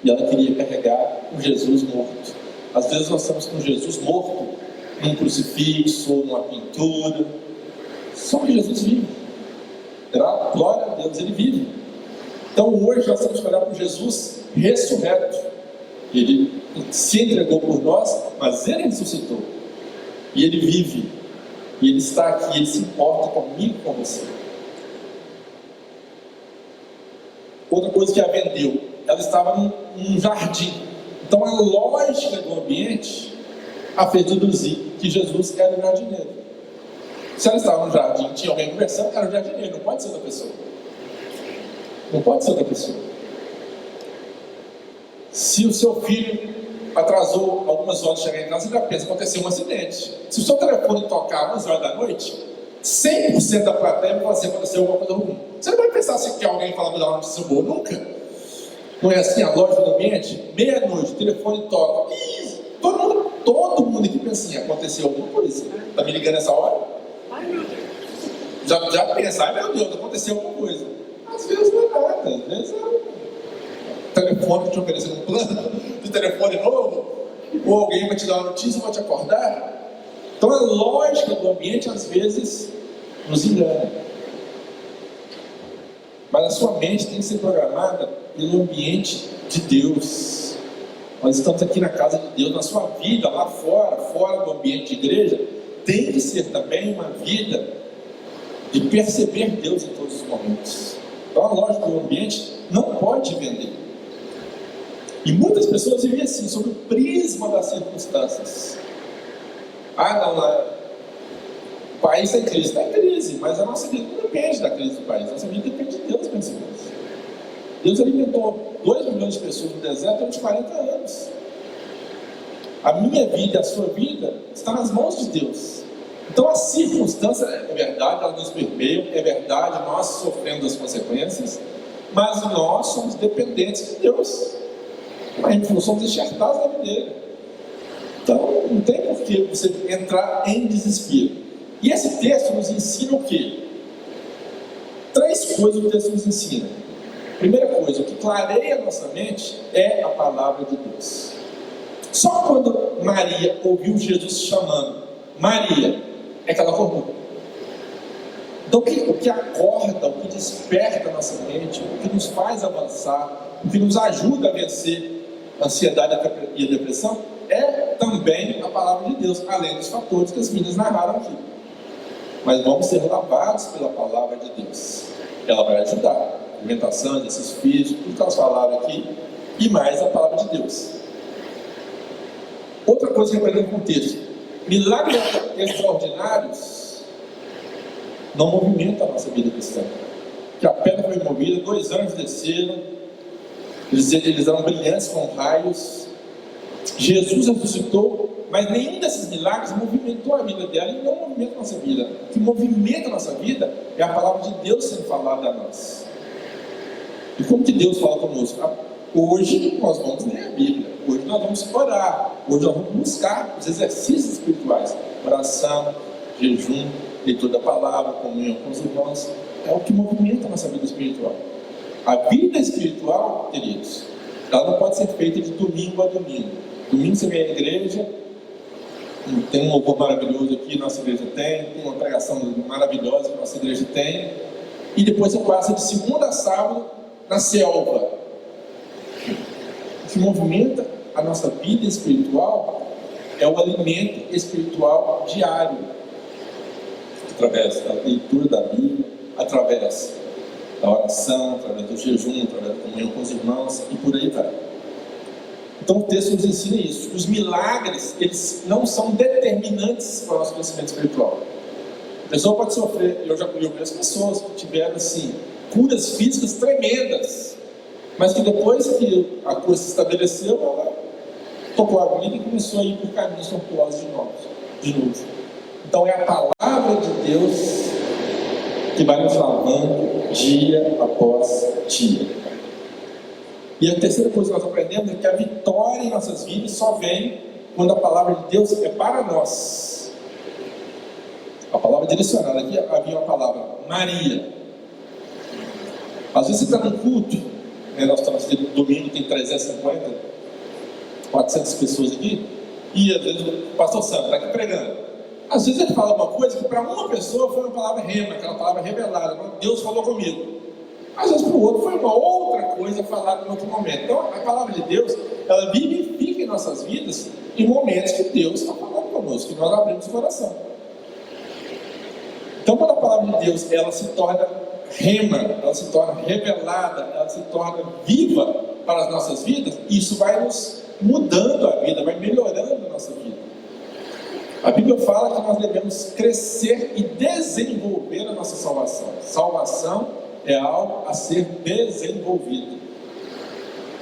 Speaker 4: e ela queria carregar o Jesus morto. Às vezes nós estamos com Jesus morto num crucifixo ou numa pintura, só que Jesus vive. Glória a Deus, ele vive. Então hoje nós temos que olhar para Jesus ressurreto. Ele se entregou por nós, mas ele ressuscitou, e ele vive, e ele está aqui, ele se importa comigo e com você. Outra coisa que a vendeu, ela estava num jardim. Então a lógica do ambiente a fez deduzir que Jesus era o jardineiro. Se ela estava no jardim, tinha alguém conversando, era o jardineiro, não pode ser outra pessoa. Não pode ser outra pessoa. Se o seu filho atrasou algumas horas de chegar em casa, você já pensa, aconteceu um acidente. Se o seu telefone tocar 11 horas da noite, 100% da plateia vai falar assim, aconteceu alguma coisa ruim. Você não vai pensar assim que alguém fala para dar uma notícia boa, nunca. Não é assim a lógica do ambiente? Meia-noite, o telefone toca. Ih, todo mundo aqui pensa assim, aconteceu alguma coisa. Está me ligando nessa hora? Ai meu Deus. Já pensa, ai meu Deus, aconteceu alguma coisa. Às vezes não é nada, às vezes é o telefone que te ofereceu um plano de telefone novo, ou alguém vai te dar uma notícia, vai te acordar. Então a lógica do ambiente às vezes nos engana, mas a sua mente tem que ser programada pelo ambiente de Deus. Nós estamos aqui na casa de Deus, na sua vida, lá fora, fora do ambiente de igreja, tem que ser também uma vida de perceber Deus em todos os momentos. Então a lógica do ambiente não pode vender. E muitas pessoas vivem assim, sob o prisma das circunstâncias. O país está em crise. Está em crise, mas a nossa vida não depende da crise do país. A nossa vida depende de Deus, principalmente. Deus alimentou 2 milhões de pessoas no deserto durante 40 anos. A minha vida, a sua vida, está nas mãos de Deus. Então a circunstância, é verdade, ela nos permeia, é verdade, nós sofremos as consequências, mas nós somos dependentes de Deus. Nós somos enxertados na videira. Então não tem por que você entrar em desespero. E esse texto nos ensina o quê? 3 coisas o texto nos ensina. Primeira coisa, o que clareia a nossa mente é a palavra de Deus. Só quando Maria ouviu Jesus chamando Maria, é que ela acordou. Então o que acorda, o que desperta a nossa mente, o que nos faz avançar, o que nos ajuda a vencer a ansiedade e a depressão, é também a palavra de Deus, além dos fatores que as meninas narraram aqui. Mas vamos ser lavados pela palavra de Deus. Ela vai ajudar. Alimentação, exercício físico, tudo que elas falaram aqui, e mais a palavra de Deus. Outra coisa que aprendemos com o texto: milagres extraordinários não movimentam a nossa vida cristã. Que a pedra foi movida, 2 anjos desceram, eles eram brilhantes com raios. Jesus ressuscitou, mas nenhum desses milagres movimentou a vida dela e não movimenta a nossa vida. O que movimenta a nossa vida é a palavra de Deus sendo falada a nós. E como que Deus fala conosco? Hoje nós vamos ler a Bíblia, hoje nós vamos orar, hoje nós vamos buscar os exercícios espirituais, oração, jejum, leitura da palavra, comunhão com os irmãos. É o que movimenta a nossa vida espiritual. A vida espiritual, queridos, ela não pode ser feita de domingo a domingo. Domingo você vem à igreja, tem um louvor maravilhoso aqui, nossa igreja tem uma pregação maravilhosa que nossa igreja tem, e depois você passa de segunda a sábado na selva. O que movimenta a nossa vida espiritual é o alimento espiritual diário, através da leitura da Bíblia, através da oração, através do jejum, através da comunhão com os irmãos, e por aí vai. Então o texto nos ensina isso. Os milagres, eles não são determinantes para o nosso crescimento espiritual. A pessoa pode sofrer, eu conheço pessoas que tiveram assim, curas físicas tremendas, mas que depois que a cura se estabeleceu, ela tocou a vida e começou a ir por caminhos tortuosos de novo. Então é a palavra de Deus que vai nos lavando dia após dia. E a terceira coisa que nós aprendemos é que a vitória em nossas vidas só vem quando a palavra de Deus é para nós. A palavra direcionada, aqui havia uma palavra, Maria. Às vezes você está no culto, né, nós estamos no domingo, tem 350, 400 pessoas aqui, e às vezes o pastor Santo está aqui pregando. Às vezes ele fala uma coisa que para uma pessoa foi uma palavra rema, aquela palavra revelada, Deus falou comigo. Às vezes para o outro foi uma outra coisa falada em outro momento. Então a palavra de Deus, ela vivifica em nossas vidas em momentos que Deus está falando conosco, que nós abrimos o coração. Então quando a palavra de Deus, ela se torna rema, ela se torna revelada, ela se torna viva para as nossas vidas, isso vai nos mudando a vida, vai melhorando a nossa vida. A Bíblia fala que nós devemos crescer e desenvolver a nossa salvação. Salvação é algo a ser desenvolvido.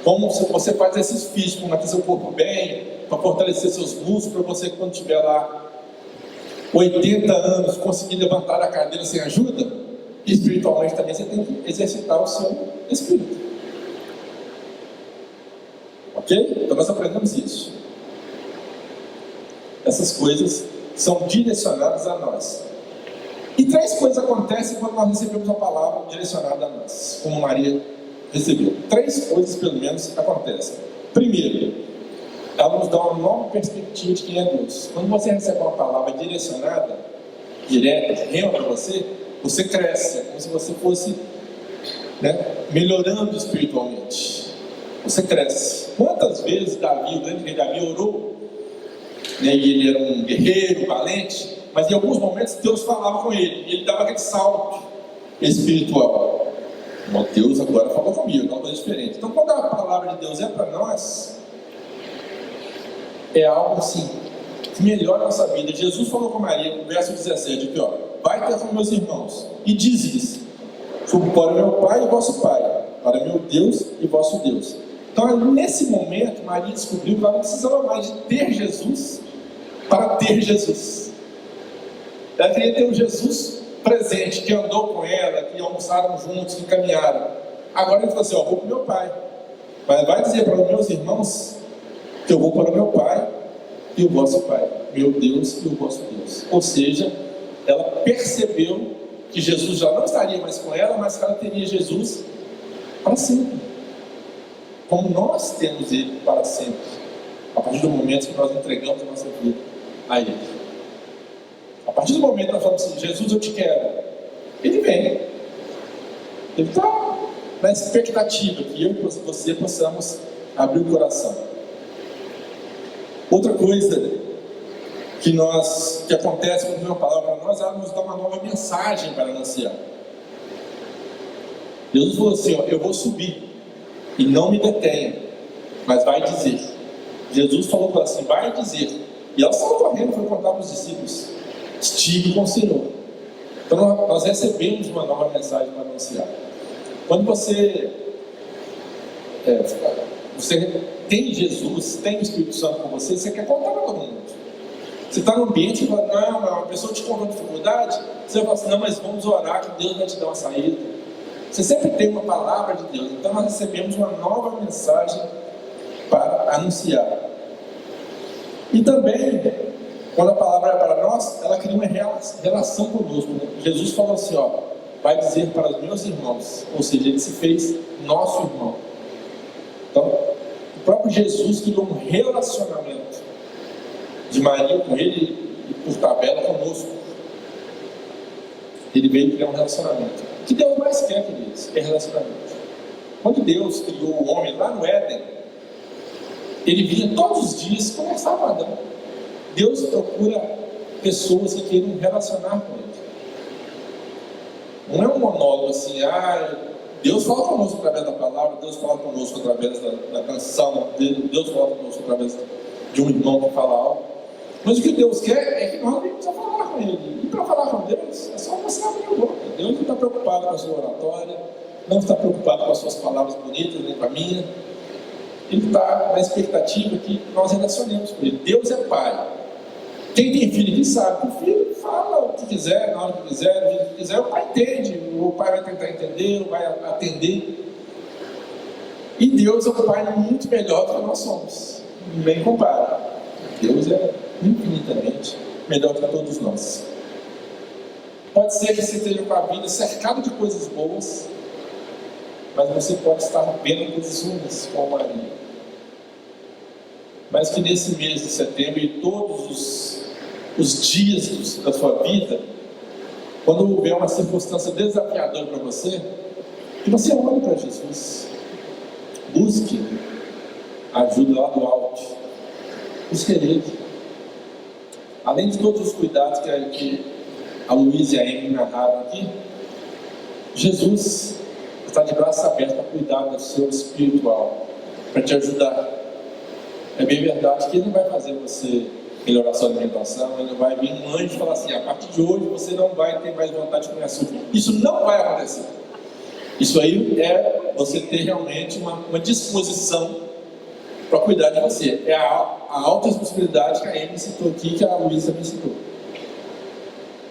Speaker 4: Como você faz esses físicos para manter seu corpo bem, para fortalecer seus músculos, para você quando tiver lá 80 anos conseguir levantar a cadeira sem ajuda, espiritualmente também você tem que exercitar o seu espírito. Ok? Então nós aprendemos isso. Essas coisas são direcionadas a nós. E 3 coisas acontecem quando nós recebemos a palavra direcionada a nós, como Maria recebeu. 3 coisas, pelo menos, acontecem. Primeiro, ela nos dá uma nova perspectiva de quem é Deus. Quando você recebe uma palavra direcionada, direta, rema para você, você cresce, é como se você fosse melhorando espiritualmente. você cresce. Quantas vezes Davi, o grande rei Davi, orou, né, e ele era um guerreiro, valente, mas em alguns momentos Deus falava com ele, e ele dava aquele salto espiritual. Deus agora falou comigo, é uma coisa diferente. Então, quando a palavra de Deus é para nós, é algo assim que melhora a nossa vida. Jesus falou com Maria, no verso 17, aqui, ó: vai ter com meus irmãos e diz-lhes: subo para o meu Pai e vosso Pai, para meu Deus e vosso Deus. Então, nesse momento, Maria descobriu que ela não precisava mais de ter Jesus para ter Jesus. Ela queria ter um Jesus presente, que andou com ela, que almoçaram juntos, que caminharam. Agora ele falou assim: ó, vou para o meu Pai, mas vai dizer para os meus irmãos que eu vou para o meu Pai e o vosso Pai, meu Deus e o vosso Deus. Ou seja, ela percebeu que Jesus já não estaria mais com ela, mas que ela teria Jesus para sempre, como nós temos Ele para sempre, a partir do momento que nós entregamos a nossa vida a Ele. A partir do momento que nós falamos assim: Jesus, eu te quero, Ele vem. Ele está na expectativa que eu e você possamos abrir o coração. Outra coisa que acontece quando vem uma palavra para nós, ela nos dá uma nova mensagem para anunciar. Jesus falou assim: ó, eu vou subir e não me detenha, mas vai dizer. Jesus falou para ela assim: vai dizer. E ela saiu correndo, foi contar para os discípulos: estive com o Senhor. Então nós recebemos uma nova mensagem para anunciar. Quando você tem Jesus, tem o Espírito Santo com você, você quer contar para todo mundo. Você está no ambiente e fala: não, uma pessoa te conta uma dificuldade, você vai falar assim: não, mas vamos orar que Deus vai te dar uma saída. Você sempre tem uma palavra de Deus. Então nós recebemos uma nova mensagem para anunciar. E também, quando a palavra é para nós, ela cria uma relação conosco, né? Jesus falou assim: ó, vai dizer para os meus irmãos. Ou seja, ele se fez nosso irmão. Então, o próprio Jesus criou um relacionamento de Maria com ele e por tabela conosco. Ele veio criar um relacionamento. O que Deus mais quer, queridos, é relacionamento. Quando Deus criou o homem lá no Éden, ele vinha todos os dias conversar com Adão. Deus procura pessoas que queiram relacionar com ele. Não é um monólogo assim: Deus fala conosco através da palavra, Deus fala conosco através da canção, Deus fala conosco através de um irmão que fala algo. Mas o que Deus quer é que nós venhamos a falar com Ele. E para falar com Deus, é só você abrir a boca. Deus não está preocupado com a sua oratória, não está preocupado com as suas palavras bonitas, nem com a minha. Ele está na expectativa que nós relacionemos com Ele. Deus é Pai. Quem tem filho que sabe que o filho fala o que quiser, na hora que quiser, do jeito que quiser, o pai entende, o pai vai tentar entender, vai atender. E Deus é um Pai muito melhor do que nós somos. Nem compara. Deus é infinitamente melhor que todos nós. Pode ser que você esteja com a vida cercado de coisas boas, mas você pode estar vendo coisas ruins, como Maria. Mas que nesse mês de setembro e todos os dias da sua vida, quando houver uma circunstância desafiadora para você, que você olhe para Jesus, busque ajuda lá do alto, busque Ele. Além de todos os cuidados que a Luísa e a Amy narraram aqui, Jesus está de braços abertos para cuidar do seu espiritual, para te ajudar. É bem verdade que Ele não vai fazer você melhorar sua alimentação, Ele não vai vir um anjo e falar assim: a partir de hoje você não vai ter mais vontade de comer açúcar. Isso não vai acontecer. Isso aí é você ter realmente uma disposição para cuidar de você. É a alta responsabilidade que a Amy citou aqui, que a Luísa também citou.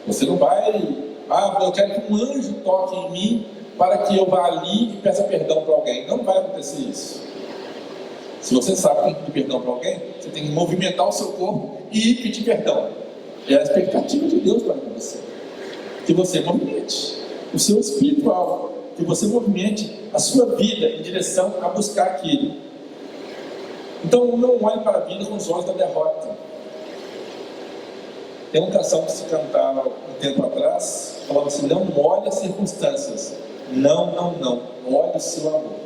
Speaker 4: Você não vai: eu quero que um anjo toque em mim para que eu vá ali e peça perdão para alguém. Não vai acontecer isso. Se você sabe que tem que pedir perdão para alguém, você tem que movimentar o seu corpo e pedir perdão. É a expectativa de Deus para você. Que você movimente o seu espiritual, que você movimente a sua vida em direção a buscar aquilo. Então não olhe para a vida com os olhos da derrota. Tem uma canção que se cantava um tempo atrás, falando assim: não olhe as circunstâncias, não olhe o seu amor.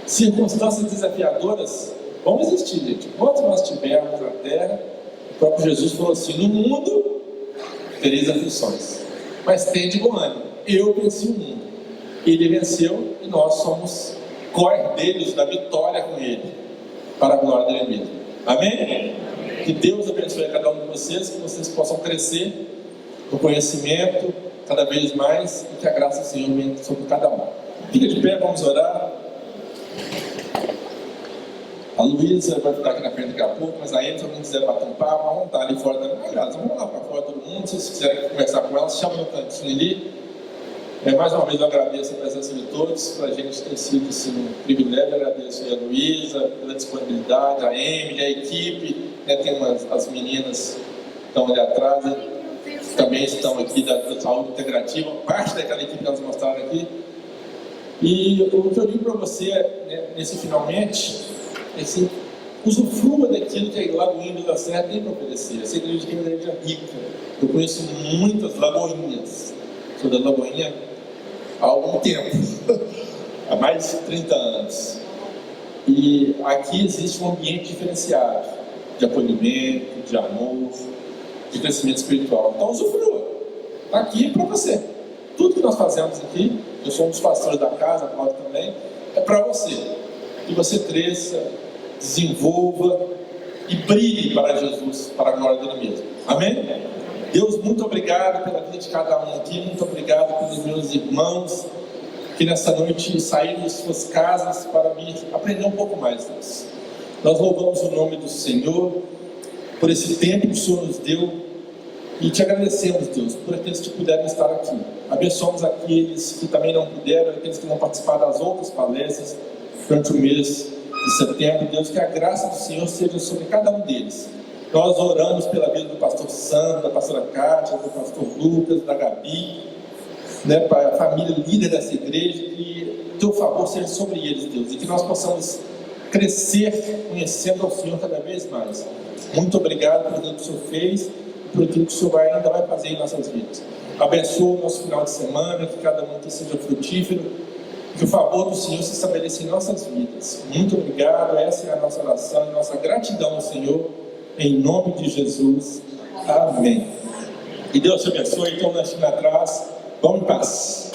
Speaker 4: Circunstâncias desafiadoras vão existir, gente. Enquanto nós estivermos na terra, o próprio Jesus falou assim: no mundo tereis aflições, mas tende bom ânimo, eu venci o mundo. Ele venceu e nós somos co-herdeiros da vitória com ele, para a glória dele mesmo. Amém? Que Deus abençoe a cada um de vocês, que vocês possam crescer no conhecimento cada vez mais e que a graça do Senhor venha sobre cada um. Fica de pé, vamos orar. A Luísa vai ficar aqui na frente daqui a pouco, mas aí, se alguém quiser bater um papo, vamos estar ali fora também. Aliás, vamos lá para fora todo mundo. Se vocês quiserem conversar com ela, chama no cantinho ali. Mais uma vez eu agradeço a presença de todos. Para a gente tem sido assim, um privilégio. Agradeço a Luísa pela disponibilidade, a Emily, a equipe. Tem as meninas que estão ali atrás, que também estão aqui da saúde integrativa, parte daquela equipe que nós mostraram aqui. E o que eu digo para você, nesse finalmente, é que usufrua daquilo que a Lagoinha da Serra tem para oferecer. Essa igreja aqui é uma igreja rica. Eu conheço muitas lagoinhas. Sou da Lagoinha há algum tempo, há mais de 30 anos. E aqui existe um ambiente diferenciado de acolhimento, de amor, de crescimento espiritual. Então usufrua. Está aqui para você. Tudo que nós fazemos aqui, eu sou um dos pastores da casa, Cláudio também, é para você. Que você cresça, desenvolva e brilhe para Jesus, para a glória dele mesmo. Amém? Deus, muito obrigado pela vida de cada um aqui, muito obrigado pelos meus irmãos que nessa noite saíram de suas casas para vir aprender um pouco mais, Deus. Nós louvamos o nome do Senhor por esse tempo que o Senhor nos deu e te agradecemos, Deus, por aqueles que puderam estar aqui. Abençoamos aqueles que também não puderam, aqueles que não participaram das outras palestras durante o mês de setembro. Deus, que a graça do Senhor seja sobre cada um deles. Nós oramos pela vida do pastor Sandro, da pastora Kátia, do pastor Lucas, da Gabi, para a família líder dessa igreja, que o teu favor seja sobre eles, Deus, e que nós possamos crescer conhecendo ao Senhor cada vez mais. Muito obrigado por aquilo que o Senhor fez e por aquilo que o Senhor ainda vai fazer em nossas vidas. Abençoa o nosso final de semana, que cada um aqui seja frutífero, que o favor do Senhor se estabeleça em nossas vidas. Muito obrigado, essa é a nossa oração, nossa gratidão ao Senhor, em nome de Jesus. Amém. E Deus te abençoe. Então, nós estamos atrás. Vamos em paz.